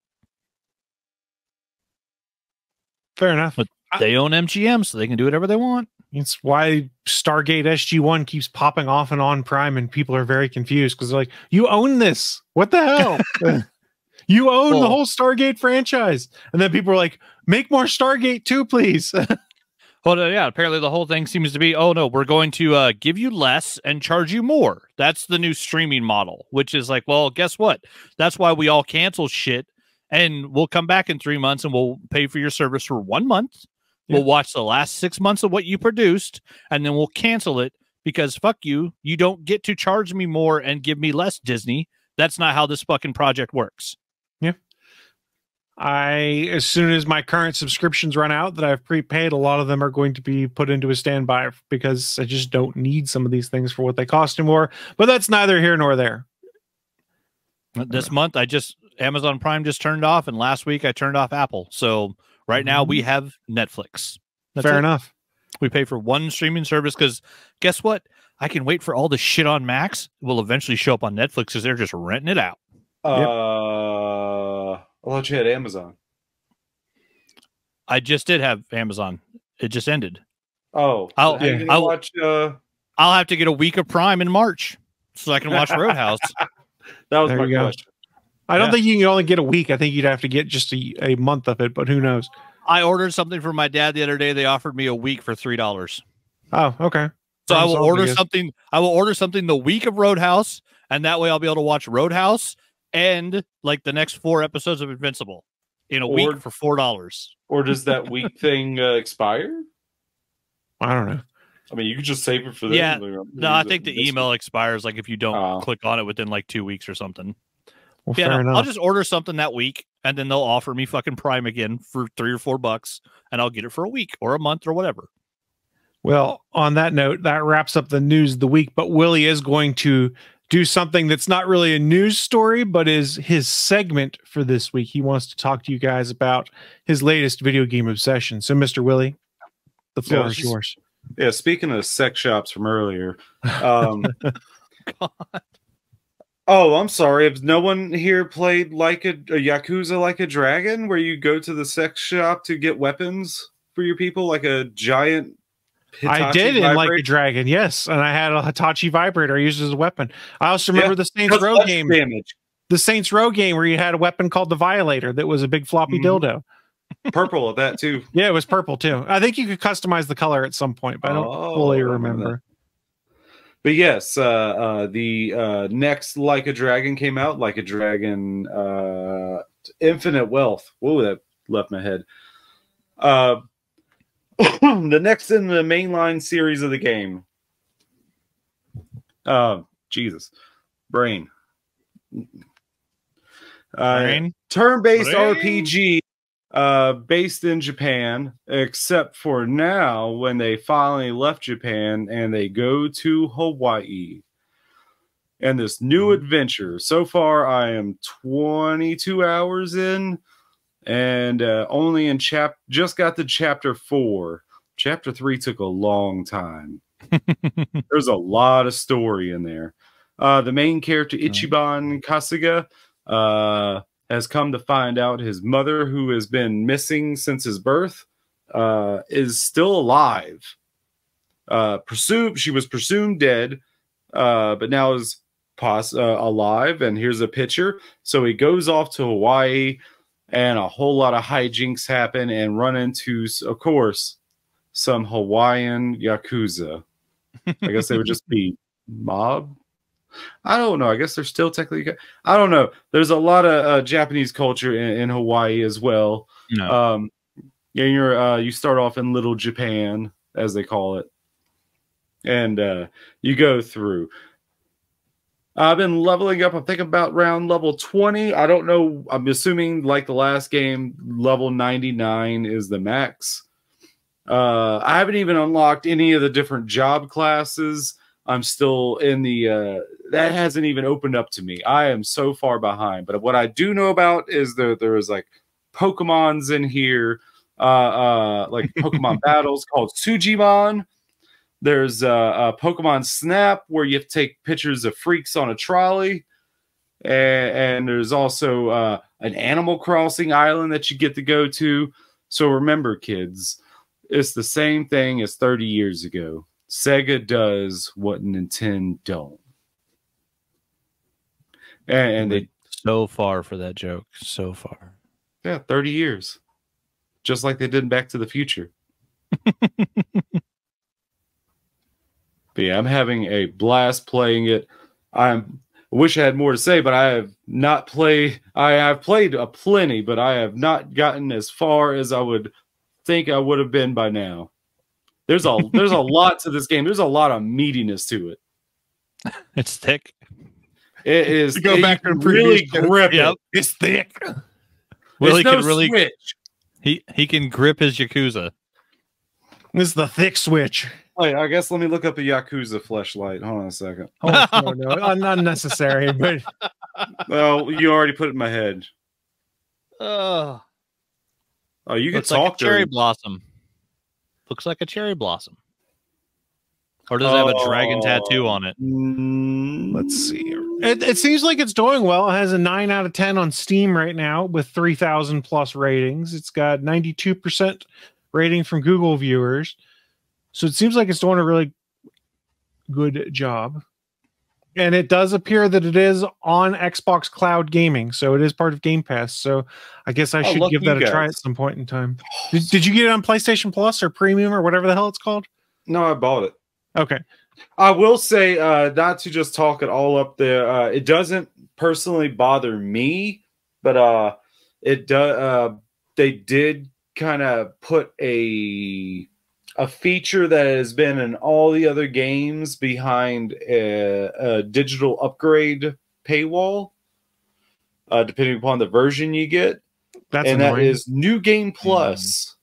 Speaker 4: Fair enough.
Speaker 5: But they own MGM, so they can do whatever they want.
Speaker 4: It's why Stargate SG-1 keeps popping off and on Prime, and people are very confused because they're like, you own this. What the hell? You own the whole Stargate franchise. And then people are like, make more Stargate too, please.
Speaker 5: Well, yeah, apparently the whole thing seems to be, oh, no, we're going to give you less and charge you more. That's the new streaming model, which is like, well, guess what? That's why we all cancel shit, and we'll come back in 3 months and we'll pay for your service for 1 month. Yeah. We'll watch the last 6 months of what you produced, and then we'll cancel it because fuck you. You don't get to charge me more and give me less, Disney. That's not how this fucking project works.
Speaker 4: Yeah. As soon as my current subscriptions run out that I've prepaid, a lot of them are going to be put into a standby because I just don't need some of these things for what they cost anymore. But that's neither here nor there.
Speaker 5: This month, Amazon Prime just turned off, and last week I turned off Apple. So right now we have Netflix. That's
Speaker 4: Fair enough.
Speaker 5: We pay for one streaming service because guess what? I can wait for all the shit on Max. It will eventually show up on Netflix because they're just renting it out.
Speaker 6: I thought you had Amazon.
Speaker 5: I just did have Amazon. It just ended.
Speaker 6: Oh,
Speaker 5: I'll
Speaker 6: watch.
Speaker 5: I'll have to get a week of Prime in March so I can watch Roadhouse.
Speaker 6: That was my question.
Speaker 4: I don't think you can only get a week. I think you'd have to get just a month of it, but who knows?
Speaker 5: I ordered something for my dad the other day. They offered me a week for $3.
Speaker 4: Oh, okay.
Speaker 5: So I will order something. I will order something the week of Roadhouse, and that way I'll be able to watch Roadhouse and like the next 4 episodes of Invincible in a week for $4.
Speaker 6: Or does that week thing expire?
Speaker 4: I don't know.
Speaker 6: I mean, you could just save it for this.
Speaker 5: Yeah. No, I think the email expires like if you don't click on it within like 2 weeks or something.
Speaker 4: Well, fair enough.
Speaker 5: I'll just order something that week, and then they'll offer me fucking Prime again for $3 or $4, and I'll get it for a week or a month or whatever.
Speaker 4: Well, on that note, that wraps up the news of the week, but Willie is going to do something that's not really a news story, but is his segment for this week. He wants to talk to you guys about his latest video game obsession. So, Mr. Willie, the floor is yours.
Speaker 6: Yeah, speaking of sex shops from earlier. God. Oh, I'm sorry. Has no one here played like a Yakuza Like a Dragon, where you go to the sex shop to get weapons for your people, like a giant Hitachi
Speaker 4: I did
Speaker 6: vibrator?
Speaker 4: in Like a Dragon, yes. And I had a Hitachi vibrator I used as a weapon. I also remember the Saints Row game.
Speaker 6: Damage.
Speaker 4: The Saints Row game where you had a weapon called the Violator that was a big floppy dildo.
Speaker 6: Purple at that, too.
Speaker 4: Yeah, it was purple, too. I think you could customize the color at some point, but I don't fully remember.
Speaker 6: But yes, the next Like a Dragon came out. Like a Dragon Infinite Wealth. Whoa, that left my head. The next in the mainline series of the game. Jesus. Brain. Turn-based RPG based in Japan, except for now when they finally left Japan and they go to Hawaii. And this new adventure. So far, I am 22 hours in, and only in just got to chapter 4. Chapter 3 took a long time. There's a lot of story in there. The main character, Ichiban Kasuga, has come to find out his mother, who has been missing since his birth, is still alive. She was presumed dead, but now is alive. And here's a picture. So he goes off to Hawaii, and a whole lot of hijinks happen, and run into, of course, some Hawaiian Yakuza. I guess they would just be mob. I don't know. I guess they're still technically. I don't know. There's a lot of Japanese culture in Hawaii as well. No. You start off in Little Japan, as they call it, and you go through. I've been leveling up. I'm thinking about around level 20. I don't know. I'm assuming, like the last game, level 99 is the max. I haven't even unlocked any of the different job classes. I'm still in the that hasn't even opened up to me. I am so far behind. But what I do know about is there was like Pokemons in here, like Pokemon battles called Sujimon. There's Pokemon Snap where you have to take pictures of freaks on a trolley. And there's also an Animal Crossing island that you get to go to. So remember, kids, it's the same thing as 30 years ago. Sega does what Nintendo don't. And they
Speaker 5: so far for that joke. So far.
Speaker 6: Yeah, 30 years. Just like they did in Back to the Future. But yeah, I'm having a blast playing it. I wish I had more to say, but I have not played. I have played a plenty, but I have not gotten as far as I would think I would have been by now. There's a lot to this game. There's a lot of meatiness to it.
Speaker 5: It's thick.
Speaker 6: It is.
Speaker 4: To go back and
Speaker 6: really grip it.
Speaker 4: It's thick.
Speaker 5: Willie
Speaker 6: no
Speaker 5: can really
Speaker 6: switch.
Speaker 5: he can grip his Yakuza.
Speaker 4: This is the thick switch.
Speaker 6: Wait, I guess let me look up a Yakuza flashlight. Hold on a second.
Speaker 4: Oh, no, unnecessary, but
Speaker 6: Well, you already put it in my head.
Speaker 5: Oh,
Speaker 6: You can
Speaker 5: looks like
Speaker 6: talk
Speaker 5: a cherry
Speaker 6: during.
Speaker 5: blossom. Looks like a cherry blossom. Or does it have a dragon tattoo on it?
Speaker 4: let's see. It seems like it's doing well. It has a 9 out of 10 on Steam right now with 3,000 plus ratings. It's got 92% rating from Google viewers. So it seems like it's doing a really good job. And it does appear that it is on Xbox Cloud Gaming. So it is part of Game Pass. So I guess I should give that a try at some point in time. Did you get it on PlayStation Plus or Premium or whatever the hell it's called?
Speaker 6: No, I bought it.
Speaker 4: Okay.
Speaker 6: I will say, not to just talk it all up there. It doesn't personally bother me, but it does. They did kind of put a feature that has been in all the other games behind a digital upgrade paywall, depending upon the version you get.
Speaker 4: That's
Speaker 6: and
Speaker 4: annoying.
Speaker 6: that is New Game Plus.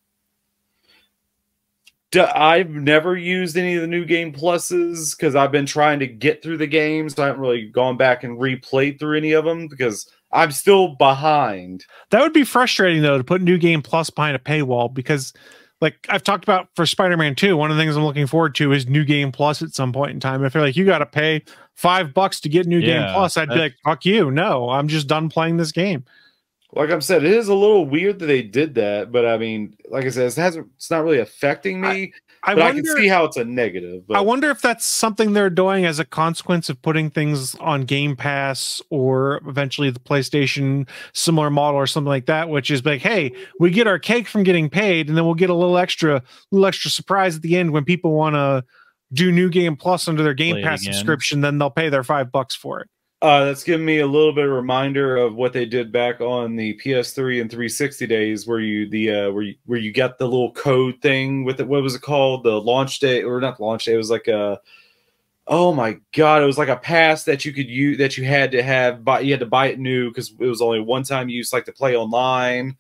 Speaker 6: I've never used any of the New Game Pluses because I've been trying to get through the games. I haven't really gone back and replayed through any of them because I'm still behind.
Speaker 4: That would be frustrating, though, to put New Game Plus behind a paywall because, like I've talked about for Spider-Man 2, one of the things I'm looking forward to is New Game Plus at some point in time. If you're like, you got to pay $5 to get New Game Plus, I'd be like, fuck you. No, I'm just done playing this game.
Speaker 6: Like I said, it is a little weird that they did that, but I mean, like I said, it's not really affecting me. I can see how it's a negative. But
Speaker 4: I wonder if that's something they're doing as a consequence of putting things on Game Pass or eventually the PlayStation similar model or something like that, which is like, hey, we get our cake from getting paid, and then we'll get a little extra surprise at the end when people want to do New Game Plus under their Game Pass subscription. Then they'll pay their $5 for it.
Speaker 6: That's giving me a little bit of a reminder of what they did back on the PS3 and 360 days, where you got the little code thing with it. What was it called? The launch day, or not launch day? It was like a, oh my god, it was like a pass that you could use that you had to have, but you had to buy it new because it was only one time use, like to play online.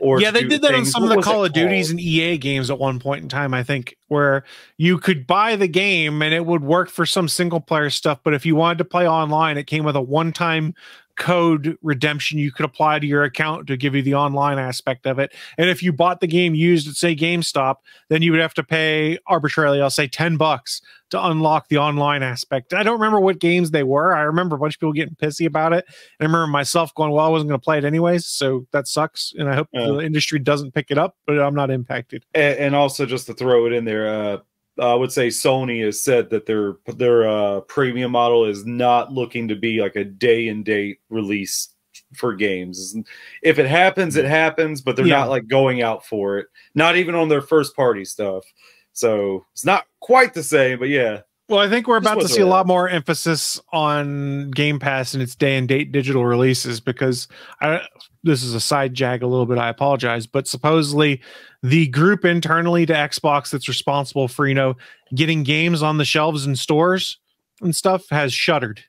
Speaker 6: Or
Speaker 4: yeah, they did that on some of the Call of Duties and EA games at one point in time, I think, where you could buy the game and it would work for some single player stuff. But if you wanted to play online, it came with a one-time code redemption you could apply to your account to give you the online aspect of it. And if you bought the game used at, say, GameStop, then you would have to pay arbitrarily, I'll say $10 to unlock the online aspect. I don't remember what games they were. I remember a bunch of people getting pissy about it. And I remember myself going, well, I wasn't going to play it anyways, so that sucks. And I hope the industry doesn't pick it up, but I'm not impacted.
Speaker 6: And also, just to throw it in there, I would say Sony has said that their premium model is not looking to be like a day and date release for games. If it happens, it happens, but they're not like going out for it. Not even on their first party stuff. So it's not quite the same, but yeah.
Speaker 4: Well, I think we're about to see a lot more emphasis on Game Pass and its day and date digital releases because this is a side jag a little bit. I apologize, but supposedly the group internally to Xbox that's responsible for, getting games on the shelves in stores and stuff has shuttered.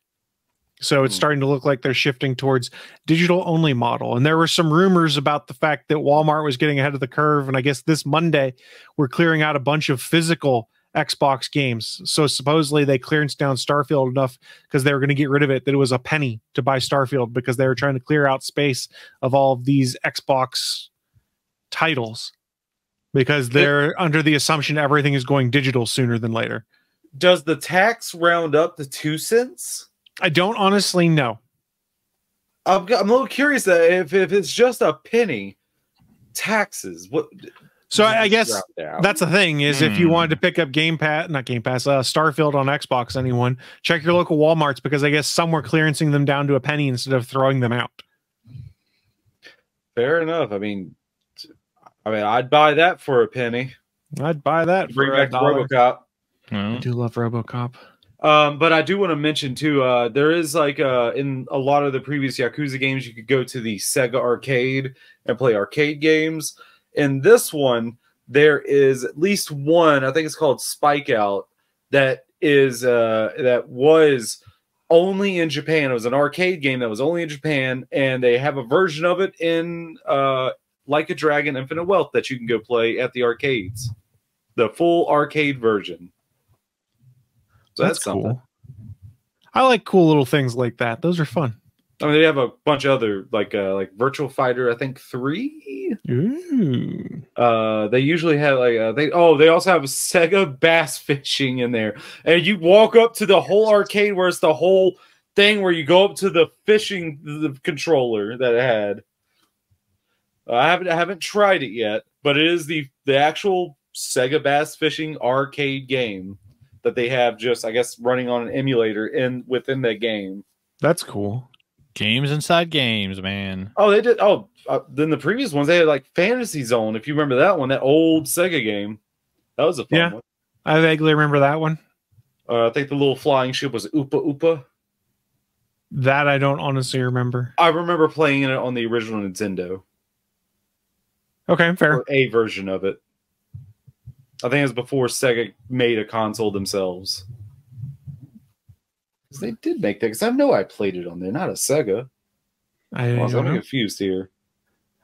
Speaker 4: So it's starting to look like they're shifting towards digital only model. And there were some rumors about the fact that Walmart was getting ahead of the curve. And I guess this Monday we're clearing out a bunch of physical Xbox games. So supposedly they clearanced down Starfield enough because they were going to get rid of it that it was a penny to buy Starfield because they were trying to clear out space of all of these Xbox titles because they're under the assumption everything is going digital sooner than later.
Speaker 6: Does the tax round up to 2 cents?
Speaker 4: I don't honestly know.
Speaker 6: I'm a little curious if it's just a penny, taxes. What?
Speaker 4: So I guess that's the thing is if you wanted to pick up Starfield on Xbox, anyone, check your local Walmarts because I guess some were clearancing them down to a penny instead of throwing them out.
Speaker 6: Fair enough. I mean, I'd buy that for a penny.
Speaker 4: I'd buy that
Speaker 6: Bring
Speaker 4: for
Speaker 6: back RoboCop.
Speaker 4: I do love RoboCop.
Speaker 6: But I do want to mention too, there is like in a lot of the previous Yakuza games, you could go to the Sega arcade and play arcade games. In this one, there is at least one, I think it's called Spike Out, that was only in Japan. It was an arcade game that was only in Japan, and they have a version of it in Like a Dragon Infinite Wealth that you can go play at the arcades. The full arcade version. So that's something.
Speaker 4: Cool. I like cool little things like that. Those are fun.
Speaker 6: I mean, they have a bunch of other like Virtual Fighter, I think 3.
Speaker 4: Ooh.
Speaker 6: They usually have like they also have Sega Bass Fishing in there, and you walk up to the whole arcade where it's the whole thing where you go up to the controller that it had. I haven't tried it yet, but it is the actual Sega Bass Fishing arcade game that they have just, I guess, running on an emulator within the game.
Speaker 4: That's cool.
Speaker 5: Games inside games, man.
Speaker 6: Oh, they did. Oh, then the previous ones, they had like Fantasy Zone. If you remember that one, that old Sega game. That was a fun one.
Speaker 4: I vaguely remember that one.
Speaker 6: I think the little flying ship was Oopa Oopa.
Speaker 4: That I don't honestly remember.
Speaker 6: I remember playing it on the original Nintendo.
Speaker 4: Okay, fair.
Speaker 6: Or a version of it. I think it was before Sega made a console themselves. Because they did make that. Because I know I played it on there, not a Sega. I'm confused here.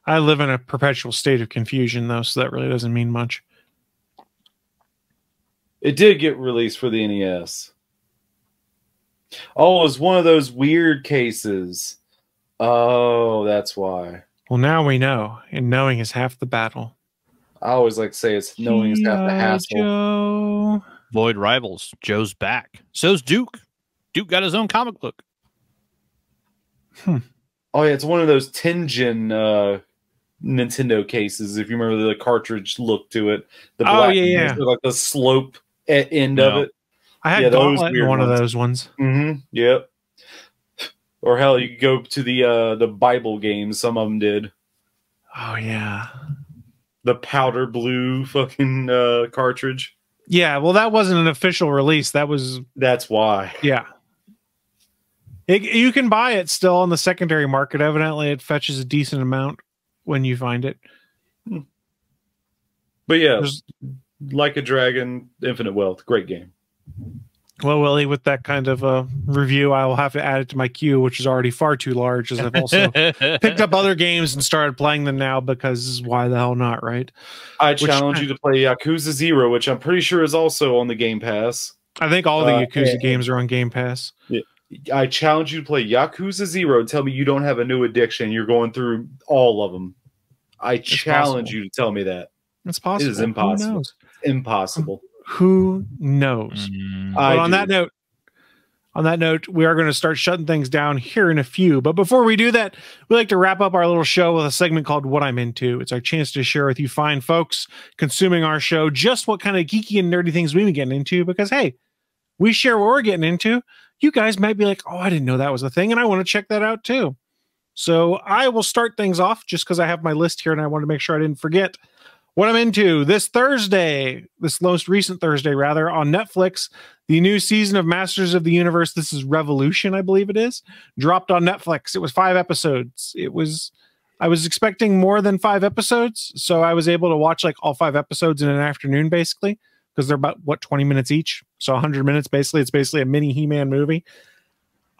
Speaker 4: I live in a perpetual state of confusion, though, so that really doesn't mean much.
Speaker 6: It did get released for the NES. Oh, it was one of those weird cases. Oh, that's why.
Speaker 4: Well, now we know, and knowing is half the battle.
Speaker 6: I always like to say it's knowing is half the hassle.
Speaker 4: Joe.
Speaker 5: Void Rivals. Joe's back. So's Duke. Duke got his own comic book.
Speaker 6: Oh, yeah, it's one of those Tengen Nintendo cases, if you remember the cartridge look to it. The black like the slope end of it.
Speaker 4: I had Gauntlet in one of those ones.
Speaker 6: Mm-hmm. Yep. Or hell, you could go to the Bible games. Some of them did.
Speaker 4: Oh, yeah.
Speaker 6: The powder blue fucking cartridge.
Speaker 4: Yeah, well, that wasn't an official release.
Speaker 6: That's why.
Speaker 4: Yeah. You can buy it still on the secondary market. Evidently, it fetches a decent amount when you find it.
Speaker 6: But yeah, Like a Dragon, Infinite Wealth, great game.
Speaker 4: Well, Willie, with that kind of review, I will have to add it to my queue, which is already far too large, as I've also picked up other games and started playing them now because why the hell not, right?
Speaker 6: I challenge you to play Yakuza 0, which I'm pretty sure is also on the Game Pass.
Speaker 4: I think all the Yakuza games are on Game Pass.
Speaker 6: Yeah. I challenge you to play Yakuza 0 and tell me you don't have a new addiction. You're going through all of them. I challenge you to tell me that.
Speaker 4: It's possible.
Speaker 6: It is impossible. It's impossible.
Speaker 4: Who knows? But on that note, we are going to start shutting things down here in a few. But before we do that, we like to wrap up our little show with a segment called What I'm Into. It's our chance to share with you fine folks consuming our show just what kind of geeky and nerdy things we've been getting into. Because, hey, we share what we're getting into. You guys might be like, oh, I didn't know that was a thing, and I want to check that out too. So I will start things off just because I have my list here, and I want to make sure I didn't forget what I'm into. This most recent Thursday, rather, on Netflix, the new season of Masters of the Universe, this is Revolution, I believe it is, dropped on Netflix. It was 5 episodes. I was expecting more than 5 episodes, so I was able to watch like all 5 episodes in an afternoon, basically, because they're about, 20 minutes each? So 100 minutes, basically. It's basically a mini He-Man movie.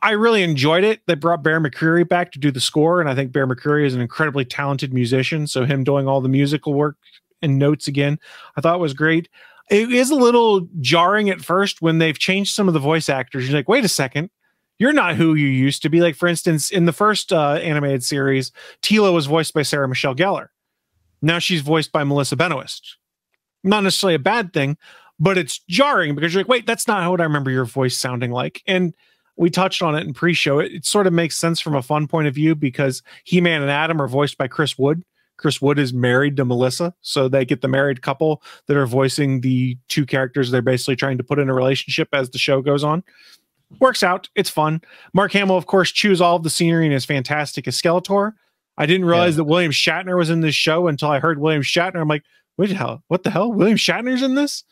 Speaker 4: I really enjoyed it. They brought Bear McCreary back to do the score, and I think Bear McCreary is an incredibly talented musician, so him doing all the musical work and notes again, I thought was great. It is a little jarring at first when they've changed some of the voice actors. You're like, wait a second, you're not who you used to be. Like, for instance, in the first animated series, Tila was voiced by Sarah Michelle Gellar. Now she's voiced by Melissa Benoist. Not necessarily a bad thing, but it's jarring because you're like, wait, that's not what I remember your voice sounding like. And we touched on it in pre-show. It sort of makes sense from a fun point of view because He-Man and Adam are voiced by Chris Wood. Chris Wood is married to Melissa, so they get the married couple that are voicing the two characters they're basically trying to put in a relationship as the show goes on. Works out. It's fun. Mark Hamill, of course, chews all of the scenery and is fantastic as Skeletor. I didn't realize that William Shatner was in this show until I heard William Shatner. I'm like, what the hell? William Shatner's in this?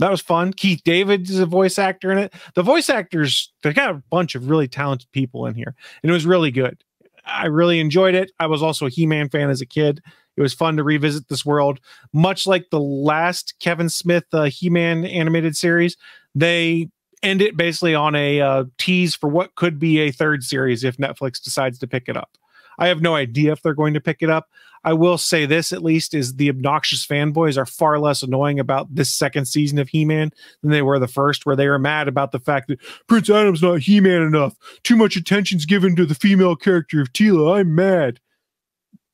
Speaker 4: That was fun. Keith David is a voice actor in it. The voice actors, they got a bunch of really talented people in here, and it was really good. I really enjoyed it. I was also a He-Man fan as a kid. It was fun to revisit this world. Much like the last Kevin Smith He-Man animated series, they end it basically on a tease for what could be a third series if Netflix decides to pick it up. I have no idea if they're going to pick it up. I will say this, at least, is the obnoxious fanboys are far less annoying about this second season of He-Man than they were the first, where they were mad about the fact that Prince Adam's not He-Man enough. Too much attention's given to the female character of Tila. I'm mad.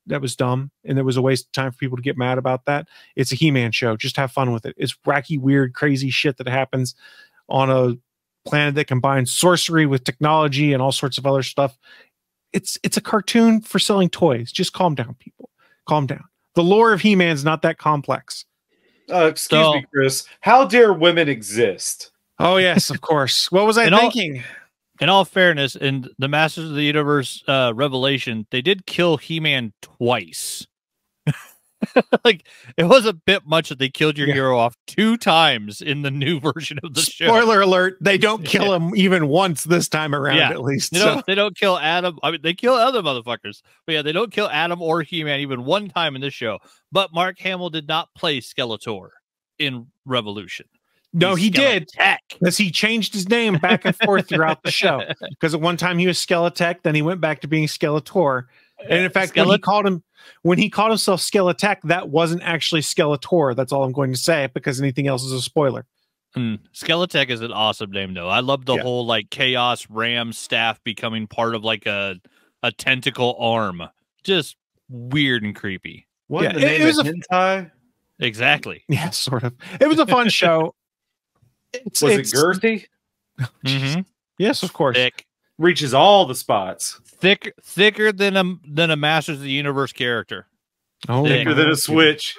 Speaker 4: That was dumb, and it was a waste of time for people to get mad about that. It's a He-Man show. Just have fun with it. It's wacky, weird, crazy shit that happens on a planet that combines sorcery with technology and all sorts of other stuff. It's a cartoon for selling toys. Just calm down, people. Calm down. The lore of He-Man's not that complex.
Speaker 6: Excuse me, Chris. How dare women exist?
Speaker 4: Oh, yes, of course. What was I thinking?
Speaker 5: In all fairness, in the Masters of the Universe Revelation, they did kill He-Man twice. Like, it was a bit much that they killed your hero off 2 times in the new version of the show.
Speaker 4: Spoiler alert, they don't kill him even once this time around, at least.
Speaker 5: They don't kill Adam. I mean, they kill other motherfuckers. But yeah, they don't kill Adam or He-Man even one time in this show. But Mark Hamill did not play Skeletor in Revolution.
Speaker 4: No, he did. Because he changed his name back and forth throughout the show. Because at one time he was Skeletech, then he went back to being Skeletor. And in fact, when he called himself Skeletech, that wasn't actually Skeletor. That's all I'm going to say, because anything else is a spoiler.
Speaker 5: Skeletech is an awesome name, though. I love the whole like Chaos Ram staff becoming part of like a tentacle arm. Just weird and creepy.
Speaker 6: What the name is hentai?
Speaker 5: Exactly.
Speaker 4: Yeah, sort of. It was a fun show.
Speaker 6: Was it girthy?
Speaker 5: Mm-hmm.
Speaker 4: Yes, of course.
Speaker 5: Thick.
Speaker 6: Reaches all the spots.
Speaker 5: Thicker than a Masters of the Universe character.
Speaker 4: Oh,
Speaker 6: thicker than a Switch.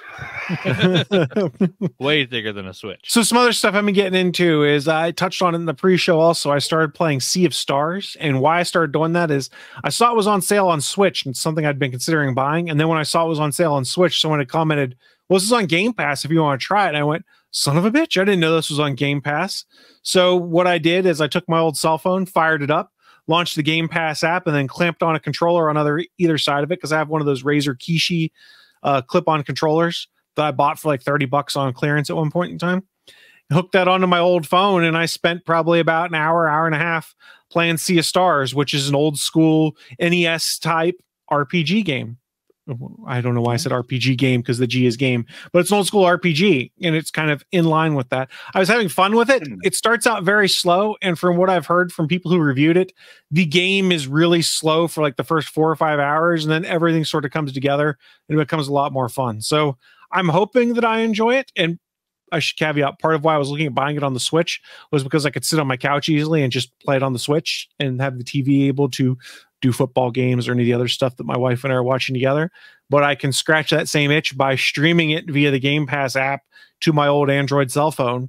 Speaker 5: Way thicker than a Switch.
Speaker 4: So some other stuff I've been getting into is I touched on it in the pre-show also. I started playing Sea of Stars, and why I started doing that is I saw it was on sale on Switch, and it's something I'd been considering buying. And then when I saw it was on sale on Switch, someone had commented, well, this is on Game Pass if you want to try it. And I went, son of a bitch, I didn't know this was on Game Pass. So what I did is I took my old cell phone, fired it up, launched the Game Pass app, and then clamped on a controller on either side of it, because I have one of those Razer Kishi clip-on controllers that I bought for like $30 on clearance at one point in time. Hooked that onto my old phone, and I spent probably about an hour and a half playing Sea of Stars, which is an old school NES type RPG game. I don't know why I said RPG game, because the G is game, but it's an old school RPG, and it's kind of in line with that. I was having fun with it. It starts out very slow, and from what I've heard from people who reviewed it, the game is really slow for like the first 4 or 5 hours, and then everything sort of comes together and it becomes a lot more fun. So I'm hoping that I enjoy it. And I should caveat, part of why I was looking at buying it on the Switch was because I could sit on my couch easily and just play it on the Switch and have the TV able to do football games or any of the other stuff that my wife and I are watching together. But I can scratch that same itch by streaming it via the Game Pass app to my old Android cell phone.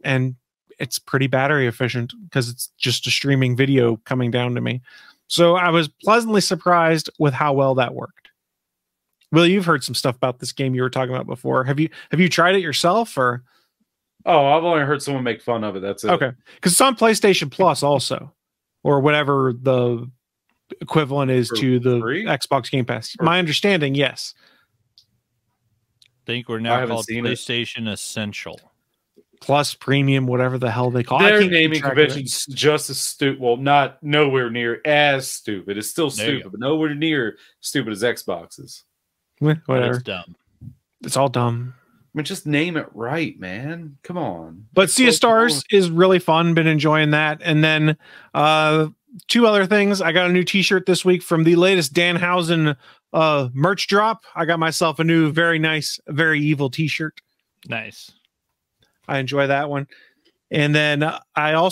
Speaker 4: And it's pretty battery efficient because it's just a streaming video coming down to me. So I was pleasantly surprised with how well that worked. Willie, you've heard some stuff about this game you were talking about before. Have you tried it yourself, or?
Speaker 6: Oh, I've only heard someone make fun of it. That's it.
Speaker 4: Okay. Because it's on PlayStation Plus also, or whatever the equivalent is to the Xbox Game Pass. My understanding, yes.
Speaker 5: I think we're now called PlayStation Essential.
Speaker 4: Plus Premium, whatever the hell they call it.
Speaker 6: Their naming convention's just as stupid. Well, not nowhere near as stupid. It's still stupid, but nowhere near stupid as Xbox's.
Speaker 4: Whatever.
Speaker 5: It's dumb.
Speaker 4: It's all dumb.
Speaker 6: mean, just name it right, man. Come on.
Speaker 4: But Sea of Stars is really fun. Been enjoying that. And then two other things. I got a new T-shirt this week from the latest Danhausen merch drop. I got myself a new, very nice, very evil T-shirt.
Speaker 5: Nice.
Speaker 4: I enjoy that one. And then I've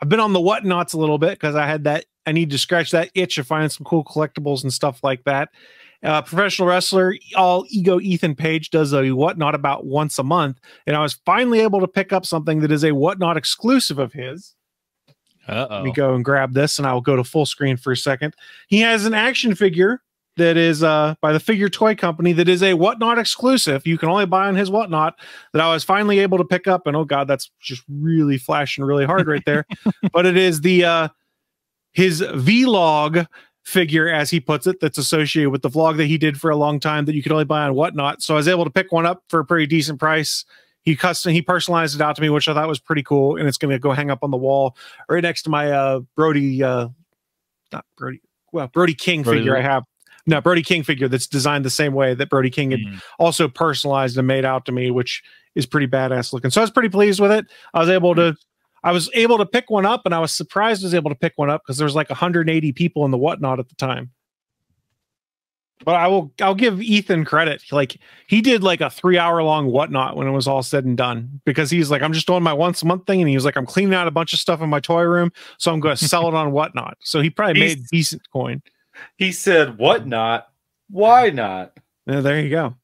Speaker 4: been on the whatnots a little bit because I need to scratch that itch of finding some cool collectibles and stuff like that. Professional wrestler, all ego Ethan Page does a whatnot about once a month. And I was finally able to pick up something that is a whatnot exclusive of his. Let me go and grab this and I'll go to full screen for a second. He has an action figure that is by the Figure Toy Company that is a whatnot exclusive. You can only buy on his whatnot that I was finally able to pick up. And oh God, that's just really flashing really hard right there. But it is his vlog figure, as he puts it, that's associated with the vlog that he did for a long time that you could only buy on whatnot. So I was able to pick one up for a pretty decent price. He personalized it out to me, which I thought was pretty cool, and it's going to go hang up on the wall right next to my Brody King figure I have. No, Brody King figure that's designed the same way that Brody King had also personalized and made out to me, which is pretty badass looking. So I was pretty pleased with it. I was able to pick one up, and I was surprised I was able to pick one up because there was like 180 people in the whatnot at the time. But I'll give Ethan credit. Like, he did like a 3-hour-long whatnot when it was all said and done, because he's like, I'm just doing my once a month thing, and he was like, I'm cleaning out a bunch of stuff in my toy room, so I'm going to sell it on whatnot. So he probably made decent coin.
Speaker 6: He said, "Whatnot? Why not?"
Speaker 4: Yeah, there you go.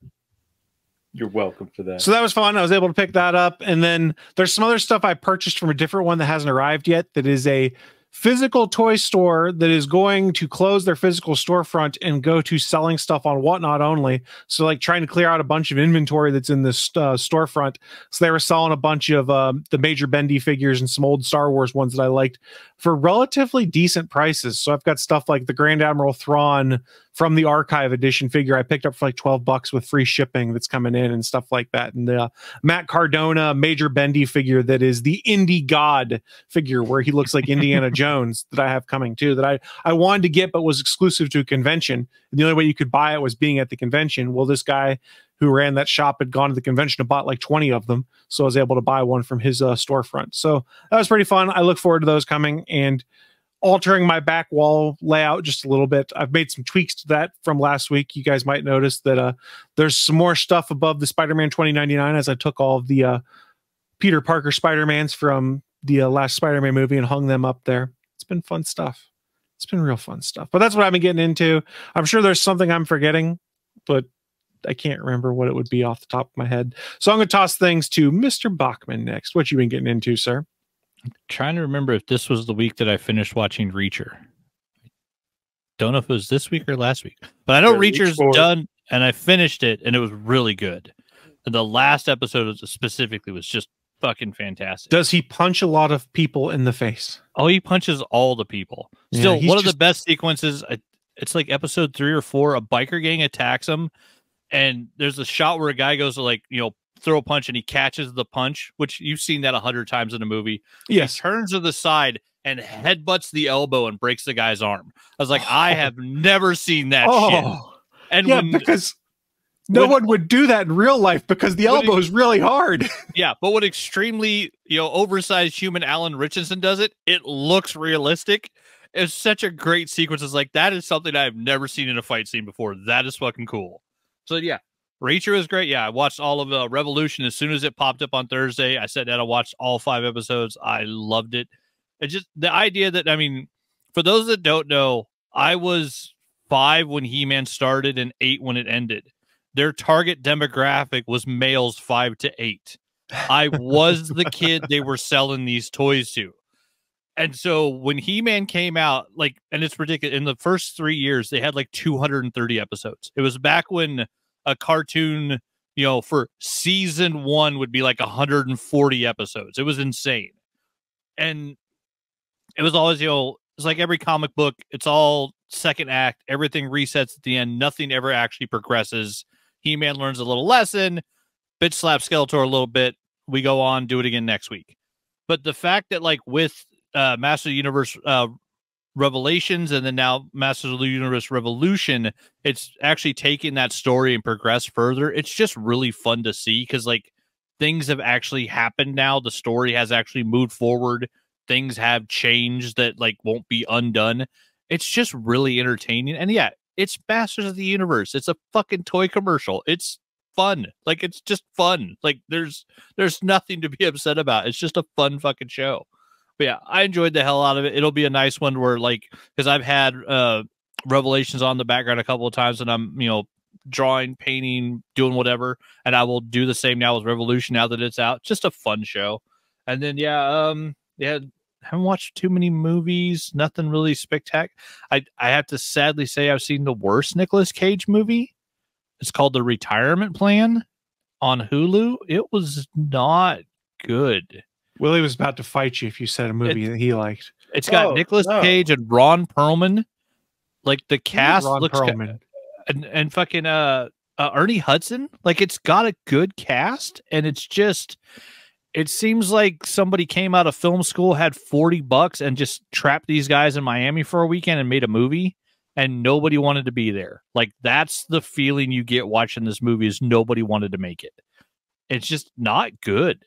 Speaker 6: You're welcome for that.
Speaker 4: So that was fun. I was able to pick that up. And then there's some other stuff I purchased from a different one that hasn't arrived yet. That is a physical toy store that is going to close their physical storefront and go to selling stuff on whatnot only. So like trying to clear out a bunch of inventory that's in this storefront. So they were selling a bunch of the Major Bendy figures and some old Star Wars ones that I liked for relatively decent prices. So I've got stuff like the Grand Admiral Thrawn from the Archive Edition figure I picked up for like $12 with free shipping that's coming in and stuff like that. And the Matt Cardona Major Bendy figure that is the Indie God figure where he looks like Indiana Jones that I have coming too, that I wanted to get but was exclusive to a convention. And the only way you could buy it was being at the convention. Well, this guy who ran that shop had gone to the convention and bought like 20 of them. So I was able to buy one from his storefront. So that was pretty fun. I look forward to those coming and altering my back wall layout just a little bit. I've made some tweaks to that from last week. You guys might notice that there's some more stuff above the Spider-Man 2099 as I took all of the Peter Parker Spider-Mans from the last Spider-Man movie and hung them up there. It's been fun stuff. It's been real fun stuff. But that's what I've been getting into. I'm sure there's something I'm forgetting, but I can't remember what it would be off the top of my head. So I'm going to toss things to Mr. Bachman next. What you been getting into, sir?
Speaker 5: I'm trying to remember if this was the week that I finished watching Reacher. Don't know if it was this week or last week, but I know Reacher's done and I finished it and it was really good. And the last episode specifically was just fucking fantastic.
Speaker 4: Does he punch a lot of people in the face?
Speaker 5: Oh, he punches all the people. Still, one of the best sequences. It's like episode 3 or 4. A biker gang attacks him, and there's a shot where a guy goes to throw a punch and he catches the punch, which you've seen that 100 times in a movie.
Speaker 4: Yes.
Speaker 5: He turns to the side and headbutts the elbow and breaks the guy's arm. I was like, I have never seen that shit. And
Speaker 4: because no one would do that in real life because the elbow is really hard.
Speaker 5: Yeah, but when extremely, oversized human Alan Richardson does it, it looks realistic. It's such a great sequence. It's like, that is something I've never seen in a fight scene before. That is fucking cool. So yeah, Reacher is great. Yeah, I watched all of Revolution as soon as it popped up on Thursday. I sat down and watched all 5 episodes. I loved it. It's just the idea that, for those that don't know, I was 5 when He-Man started and 8 when it ended. Their target demographic was males 5 to 8. I was the kid they were selling these toys to. And so when He-Man came out, and it's ridiculous, in the first 3 years, they had 230 episodes. It was back when a cartoon, for season 1 would be 140 episodes. It was insane. And it was always, it's like every comic book, it's all second act. Everything resets at the end. Nothing ever actually progresses. He-Man learns a little lesson, bitch slap Skeletor a little bit. We go on, do it again next week. But the fact that with Master of the Universe Revelations and then now Masters of the Universe Revolution, it's actually taking that story and progress further. It's just really fun to see because like things have actually happened now. The story has actually moved forward. Things have changed that like won't be undone. It's just really entertaining. And yeah, it's Masters of the Universe. It's a fucking toy commercial. It's fun. Like it's just fun. Like there's nothing to be upset about. It's just a fun fucking show. But yeah, I enjoyed the hell out of it. It'll be a nice one where like, because I've had Revelations on the background a couple of times and I'm, drawing, painting, doing whatever. And I will do the same now with Revolution now that it's out. Just a fun show. And then, haven't watched too many movies. Nothing really spectacular. I have to sadly say I've seen the worst Nicolas Cage movie. It's called The Retirement Plan on Hulu. It was not good.
Speaker 4: Willie was about to fight you if you said a movie that he liked.
Speaker 5: It's got Nicolas Cage and Ron Perlman. Like the cast looks and fucking Ernie Hudson. Like it's got a good cast, and it's just it seems like somebody came out of film school, had $40 and just trapped these guys in Miami for a weekend and made a movie, and nobody wanted to be there. Like that's the feeling you get watching this movie is nobody wanted to make it. It's just not good.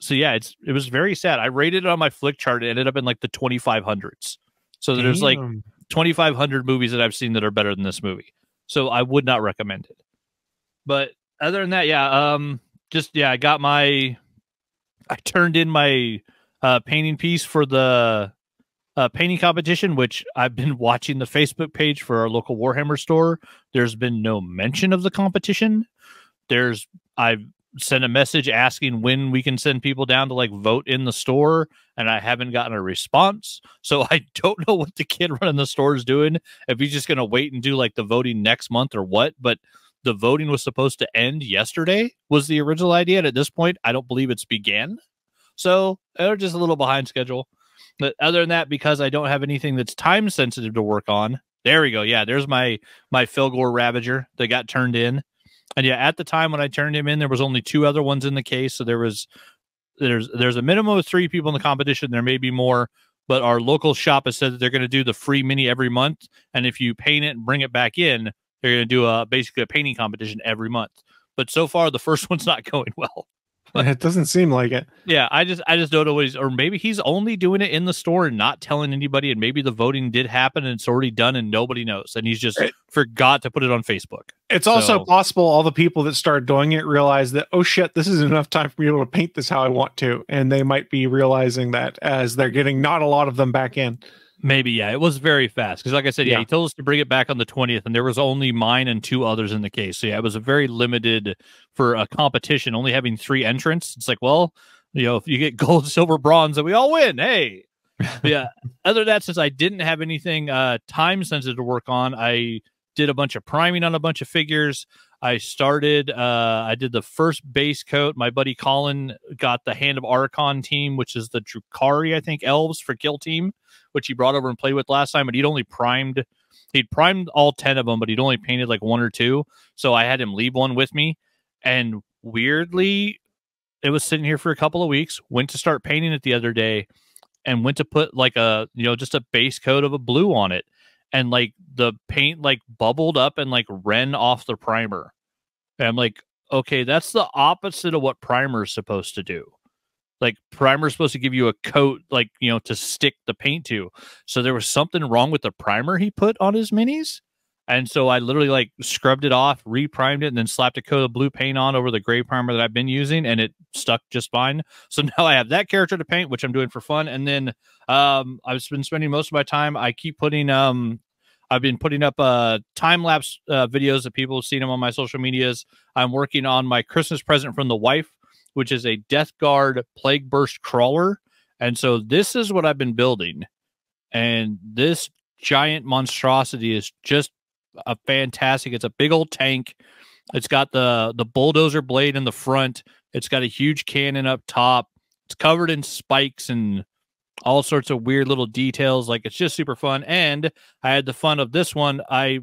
Speaker 5: So yeah, it was very sad. I rated it on my flick chart. It ended up in like the 2500s. So there's like 2,500 movies that I've seen that are better than this movie. So I would not recommend it. But other than that, I turned in my painting piece for the painting competition, which I've been watching the Facebook page for our local Warhammer store. There's been no mention of the competition. I've sent a message asking when we can send people down to like vote in the store, and I haven't gotten a response. So I don't know what the kid running the store is doing, if he's just going to wait and do like the voting next month or what. But the voting was supposed to end yesterday was the original idea. And at this point, I don't believe it's began. So they're just a little behind schedule. But other than that, because I don't have anything that's time sensitive to work on, there we go. Yeah, there's my Filgore Ravager that got turned in. And yeah, at the time when I turned him in, there was only 2 other ones in the case. So there's a minimum of 3 people in the competition. There may be more, but our local shop has said that they're going to do the free mini every month. And if you paint it and bring it back in, they're going to do basically a painting competition every month. But so far, the first one's not going well.
Speaker 4: It doesn't seem like it.
Speaker 5: Yeah, I just don't know what or maybe he's only doing it in the store and not telling anybody, and maybe the voting did happen and it's already done and nobody knows, and he's just forgot to put it on Facebook.
Speaker 4: It's also possible all the people that started doing it realize that, oh shit, this isn't enough time for me to paint this how I want to, and they might be realizing that as they're getting not a lot of them back in.
Speaker 5: Maybe, yeah. It was very fast. Because like I said, he told us to bring it back on the 20th, and there was only mine and 2 others in the case. So yeah, it was a very limited for a competition, only having 3 entrants. It's like, well, if you get gold, silver, bronze, then we all win. Hey. But yeah. Other than that, since I didn't have anything time sensitive to work on, I did a bunch of priming on a bunch of figures. I did the first base coat. My buddy Colin got the Hand of Archon team, which is the Drukhari, I think, elves for Kill Team, which he brought over and played with last time, but he'd primed all 10 of them, but he'd only painted like 1 or 2. So I had him leave one with me. And weirdly, it was sitting here for a couple of weeks, went to start painting it the other day and went to put like just a base coat of a blue on it. And like the paint like bubbled up and like ran off the primer. And I'm like, okay, that's the opposite of what primer is supposed to do. Like primer is supposed to give you a coat, like, to stick the paint to. So there was something wrong with the primer he put on his minis. And so I literally like scrubbed it off, reprimed it, and then slapped a coat of blue paint on over the gray primer that I've been using, and it stuck just fine. So now I have that character to paint, which I'm doing for fun. And then I've been spending most of my time. I've been putting up time-lapse videos that people have seen them on my social medias. I'm working on my Christmas present from the wife, which is a Death Guard Plague Burst Crawler. And so this is what I've been building. And this giant monstrosity is just a fantastic. It's a big old tank. It's got the bulldozer blade in the front. It's got a huge cannon up top. It's covered in spikes and all sorts of weird little details. Like, it's just super fun. And I had the fun of this one. I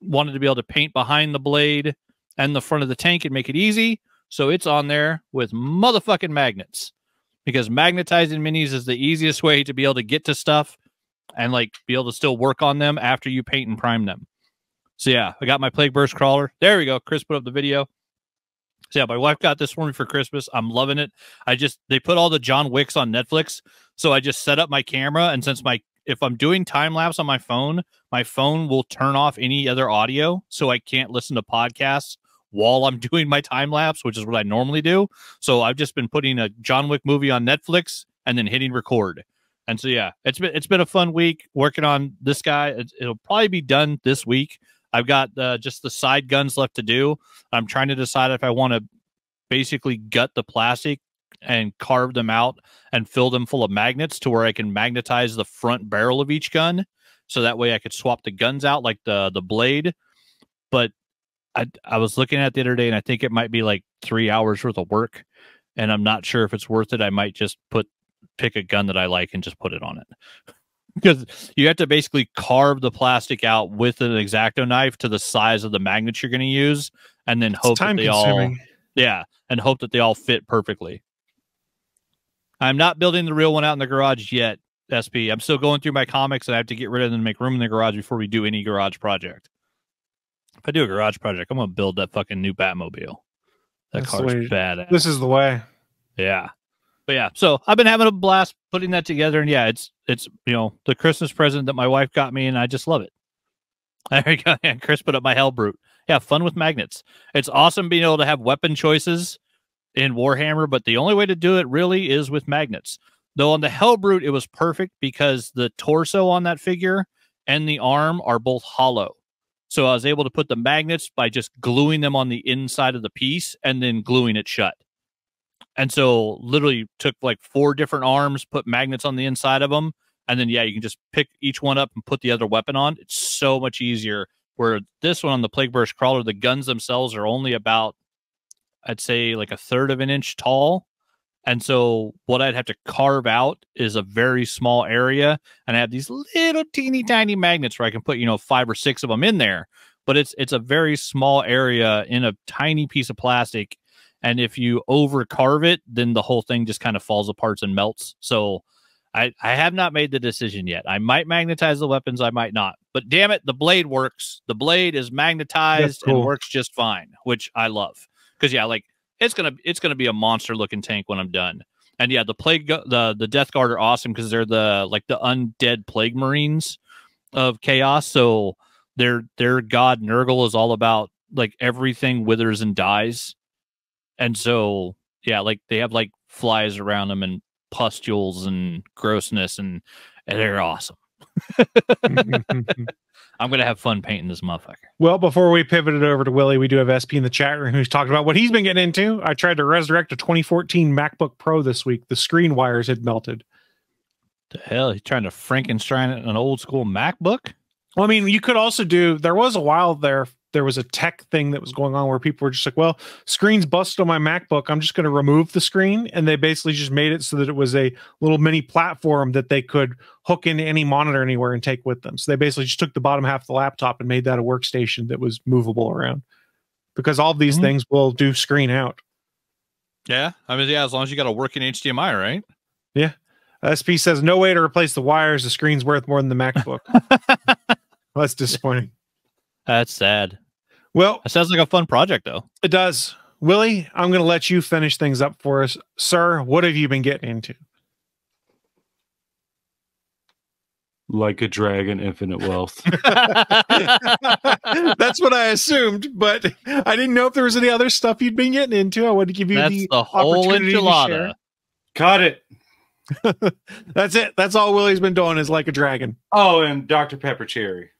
Speaker 5: wanted to be able to paint behind the blade and the front of the tank and make it easy. So it's on there with motherfucking magnets, because magnetizing minis is the easiest way to be able to get to stuff and like be able to still work on them after you paint and prime them. So yeah, I got my Plague Burst crawler. There we go. Chris put up the video. So yeah, my wife got this for me for Christmas. I'm loving it. They put all the John Wicks on Netflix. So I just set up my camera, and if I'm doing time lapse on my phone will turn off any other audio, so I can't listen to podcasts while I'm doing my time lapse, which is what I normally do. So I've just been putting a John Wick movie on Netflix and then hitting record. And so yeah, it's been a fun week working on this guy. It'll probably be done this week. I've got just the side guns left to do. I'm trying to decide if I want to basically gut the plastic and carve them out and fill them full of magnets to where I can magnetize the front barrel of each gun. So that way I could swap the guns out like the blade. But I was looking at it the other day, and I think it might be like 3 hours worth of work. And I'm not sure if it's worth it. I might just pick a gun that I like and just put it on it. Because you have to basically carve the plastic out with an X-Acto knife to the size of the magnets you're going to use, and then hope that they all fit perfectly. I'm not building the real one out in the garage yet, SP. I'm still going through my comics, and I have to get rid of them and make room in the garage before we do any garage project. If I do a garage project, I'm going to build that fucking new Batmobile. That car's badass.
Speaker 4: This is the way.
Speaker 5: Yeah. But yeah, so I've been having a blast putting that together, and yeah, it's the Christmas present that my wife got me, and I just love it. There you go. And Chris put up my Hellbrute. Yeah, fun with magnets. It's awesome being able to have weapon choices in Warhammer, but the only way to do it really is with magnets. Though on the Hellbrute, it was perfect because the torso on that figure and the arm are both hollow. So I was able to put the magnets by just gluing them on the inside of the piece and then gluing it shut. And so literally took like 4 different arms, put magnets on the inside of them. And then, yeah, you can just pick each one up and put the other weapon on. It's so much easier. Where this one on the Plague Burst Crawler, the guns themselves are only about, I'd say like 1/3 of an inch tall. And so what I'd have to carve out is a very small area. And I have these little teeny tiny magnets where I can put, 5 or 6 of them in there. But it's a very small area in a tiny piece of plastic. And if you over carve it, then the whole thing just kind of falls apart and melts. So I have not made the decision yet. I might magnetize the weapons. I might not. But damn it, the blade works. The blade is magnetized and works just fine, which I love. Because, yeah, like it's gonna be a monster looking tank when I'm done. And yeah, the Death Guard are awesome because they're the undead plague marines of chaos. So their god Nurgle is all about like everything withers and dies. And so, yeah, like they have like flies around them and pustules and grossness, and they're awesome. I'm going to have fun painting this motherfucker.
Speaker 4: Well, before we pivot it over to Willie, we do have SP in the chat room who's talking about what he's been getting into. I tried to resurrect a 2014 MacBook Pro this week. The screen wires had melted.
Speaker 5: The hell? He's trying to Frankenstein an old school MacBook?
Speaker 4: Well, I mean, you could also there was a while there was a tech thing that was going on where people were just like, well, screen's busted on my MacBook. I'm just going to remove the screen. And they basically just made it so that it was a little mini platform that they could hook into any monitor anywhere and take with them. So they basically just took the bottom half of the laptop and made that a workstation that was movable around, because all of these things will do screen out.
Speaker 5: Yeah. I mean, yeah, as long as you got a working HDMI, right?
Speaker 4: Yeah. SP says no way to replace the wires. The screen's worth more than the MacBook. Well, that's disappointing.
Speaker 5: That's sad.
Speaker 4: Well,
Speaker 5: it sounds like a fun project, though.
Speaker 4: It does. Willie, I'm going to let you finish things up for us. Sir, what have you been getting into?
Speaker 6: Like a dragon, infinite wealth.
Speaker 4: That's what I assumed, but I didn't know if there was any other stuff you'd been getting into. I wanted to give you the
Speaker 5: whole
Speaker 4: opportunity
Speaker 5: enchilada.
Speaker 4: to share.
Speaker 6: Cut it.
Speaker 4: That's it. That's all Willie's been doing is Like a Dragon.
Speaker 6: Oh, and Dr. Pepper Cherry.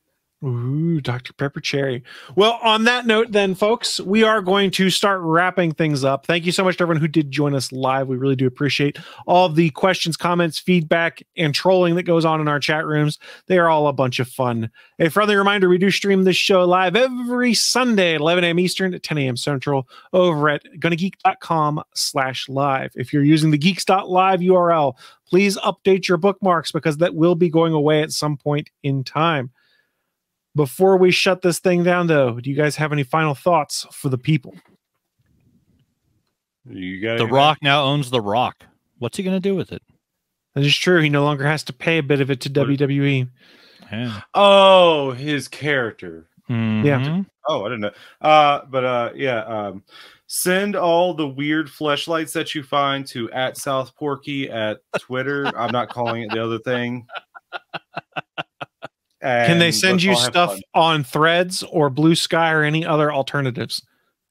Speaker 4: Ooh, Dr. Pepper Cherry. Well, on that note then, folks, we are going to start wrapping things up. Thank you so much to everyone who did join us live. We really do appreciate all of the questions, comments, feedback, and trolling that goes on in our chat rooms. They are all a bunch of fun. A friendly reminder, we do stream this show live every Sunday at 11 a.m. Eastern at 10 a.m. Central over at GonnaGeek.com/live. If you're using the geeks.live URL, please update your bookmarks because that will be going away at some point in time. Before we shut this thing down, though, do you guys have any final thoughts for the people?
Speaker 6: You got
Speaker 5: The Rock now owns The Rock. What's he going to do with it?
Speaker 4: That is true. He no longer has to pay a bit of it to WWE.
Speaker 5: Yeah.
Speaker 6: Oh, his character.
Speaker 4: Yeah.
Speaker 6: Oh, I didn't know. Send all the weird fleshlights that you find to @SouthPorky at Twitter. I'm not calling it the other thing.
Speaker 4: Can they send you stuff on Threads or Blue Sky or any other alternatives?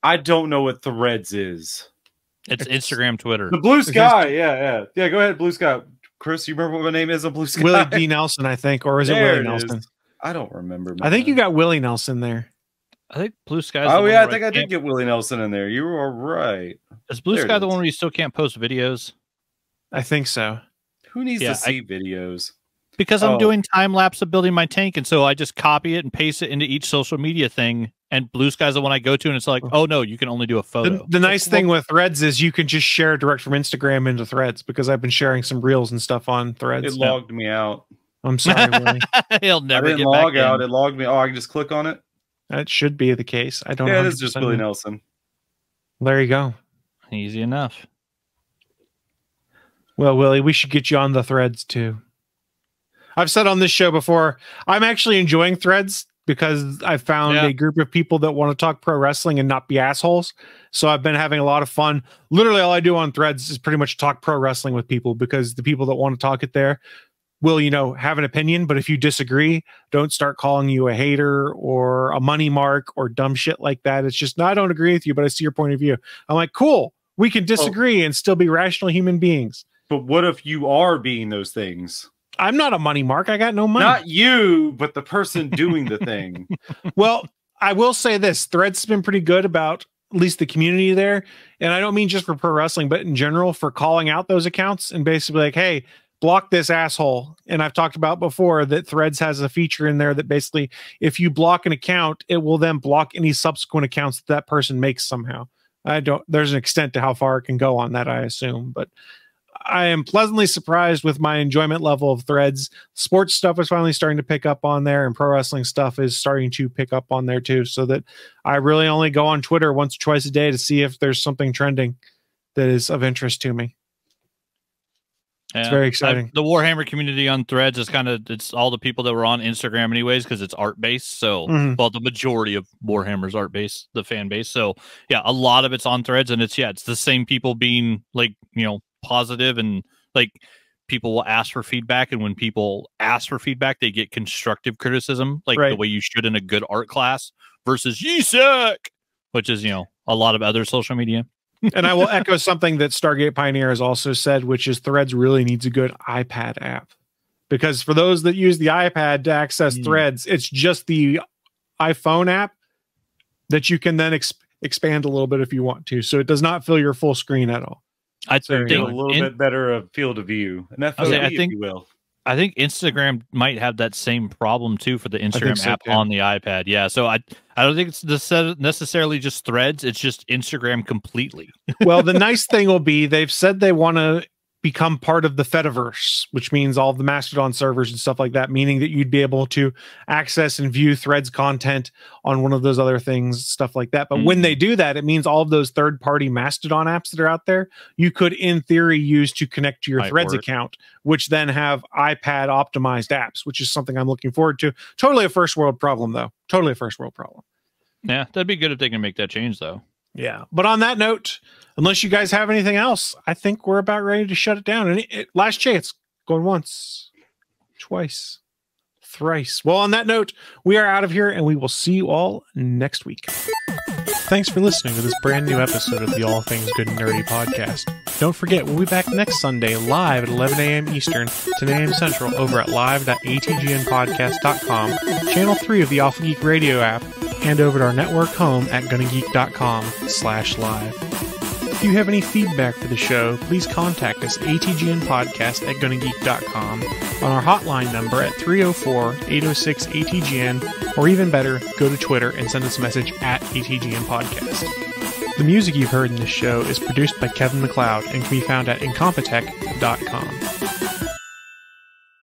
Speaker 6: I don't know what Threads is.
Speaker 5: It's Instagram, Twitter.
Speaker 6: The Blue Sky. Yeah. Go ahead, Blue Sky. Chris, you remember what my name is on Blue Sky?
Speaker 4: Willie D. Nelson, I think. Or is it Willie Nelson?
Speaker 6: I don't remember.
Speaker 4: I think you got Willie Nelson there.
Speaker 5: I think Blue Sky.
Speaker 6: Oh, yeah. I think I did get Willie Nelson in there. You were right.
Speaker 5: Is Blue Sky the one where you still can't post videos?
Speaker 4: I think so.
Speaker 6: Who needs to see videos?
Speaker 5: Because I'm doing time lapse of building my tank, and so I just copy it and paste it into each social media thing. And Blue Sky's the one I go to, and it's like, oh no, you can only do a photo.
Speaker 4: The nice thing with Threads is you can just share direct from Instagram into Threads, because I've been sharing some reels and stuff on Threads.
Speaker 6: It logged me out.
Speaker 4: I'm sorry, Willie.
Speaker 5: He'll never
Speaker 6: I didn't
Speaker 5: get
Speaker 6: log
Speaker 5: back
Speaker 6: out.
Speaker 5: in.
Speaker 6: It logged me. Oh, I can just click on it.
Speaker 4: That should be the case. I don't know.
Speaker 6: Yeah, it is just Willie Nelson.
Speaker 4: There you go.
Speaker 5: Easy enough.
Speaker 4: Well, Willie, we should get you on the Threads too. I've said on this show before, I'm actually enjoying Threads because I've found a group of people that want to talk pro wrestling and not be assholes. So I've been having a lot of fun. Literally all I do on Threads is pretty much talk pro wrestling with people, because the people that want to talk it there will, have an opinion. But if you disagree, don't start calling you a hater or a money mark or dumb shit like that. It's just, no, I don't agree with you, but I see your point of view. I'm like, cool, we can disagree and still be rational human beings.
Speaker 6: But what if you are being those things?
Speaker 4: I'm not a money mark. I got no money.
Speaker 6: Not you, but the person doing the thing.
Speaker 4: Well, I will say this. Threads has been pretty good about at least the community there. And I don't mean just for pro wrestling, but in general for calling out those accounts and basically like, hey, block this asshole. And I've talked about before that Threads has a feature in there that basically if you block an account, it will then block any subsequent accounts that person makes somehow. There's an extent to how far it can go on that, I assume, but I am pleasantly surprised with my enjoyment level of Threads. Sports stuff is finally starting to pick up on there, and pro wrestling stuff is starting to pick up on there too, so that I really only go on Twitter once or twice a day to see if there's something trending that is of interest to me. It's very exciting.
Speaker 5: The Warhammer community on Threads is it's all the people that were on Instagram anyways, because it's art based. So, well, the majority of Warhammer's art base, the fan base. So yeah, a lot of it's on Threads, and it's the same people being like, positive, and like people will ask for feedback, and when people ask for feedback, they get constructive criticism, like the way you should in a good art class, versus you suck, which is a lot of other social media.
Speaker 4: And I will echo something that Stargate Pioneer has also said, which is Threads really needs a good iPad app, because for those that use the iPad to access Threads, it's just the iPhone app that you can then expand a little bit if you want to, so it does not fill your full screen at all.
Speaker 6: I think a little bit better of field of view, and that's if you will.
Speaker 5: I think Instagram might have that same problem too for the Instagram app on the iPad. Yeah, so I don't think it's necessarily just Threads. It's just Instagram completely.
Speaker 4: Well, the nice thing will be they've said they want to become part of the Fediverse, which means all the Mastodon servers and stuff like that, meaning that you'd be able to access and view Threads content on one of those other things, stuff like that. But when they do that, it means all of those third-party Mastodon apps that are out there, you could, in theory, use to connect to your Threads account, which then have iPad optimized apps, which is something I'm looking forward to. Totally a first world problem, though. Totally a first world problem.
Speaker 5: Yeah, that'd be good if they can make that change, though.
Speaker 4: Yeah. But on that note, unless you guys have anything else, I think we're about ready to shut it down. And last chance, going once, twice, thrice. Well, on that note, we are out of here, and we will see you all next week. Thanks for listening to this brand new episode of the All Things Good and Nerdy podcast. Don't forget, we'll be back next Sunday live at 11 a.m. Eastern, 10 a.m. Central over at live.atgnpodcast.com, channel 3 of the Alpha Geek Radio app, and over at our network home at GonnaGeek.com/live. If you have any feedback for the show, please contact us atgnpodcast@GonnaGeek.com, on our hotline number at 304-806-ATGN, or even better, go to Twitter and send us a message at ATGNpodcast. The music you've heard in this show is produced by Kevin MacLeod and can be found at Incompetech.com.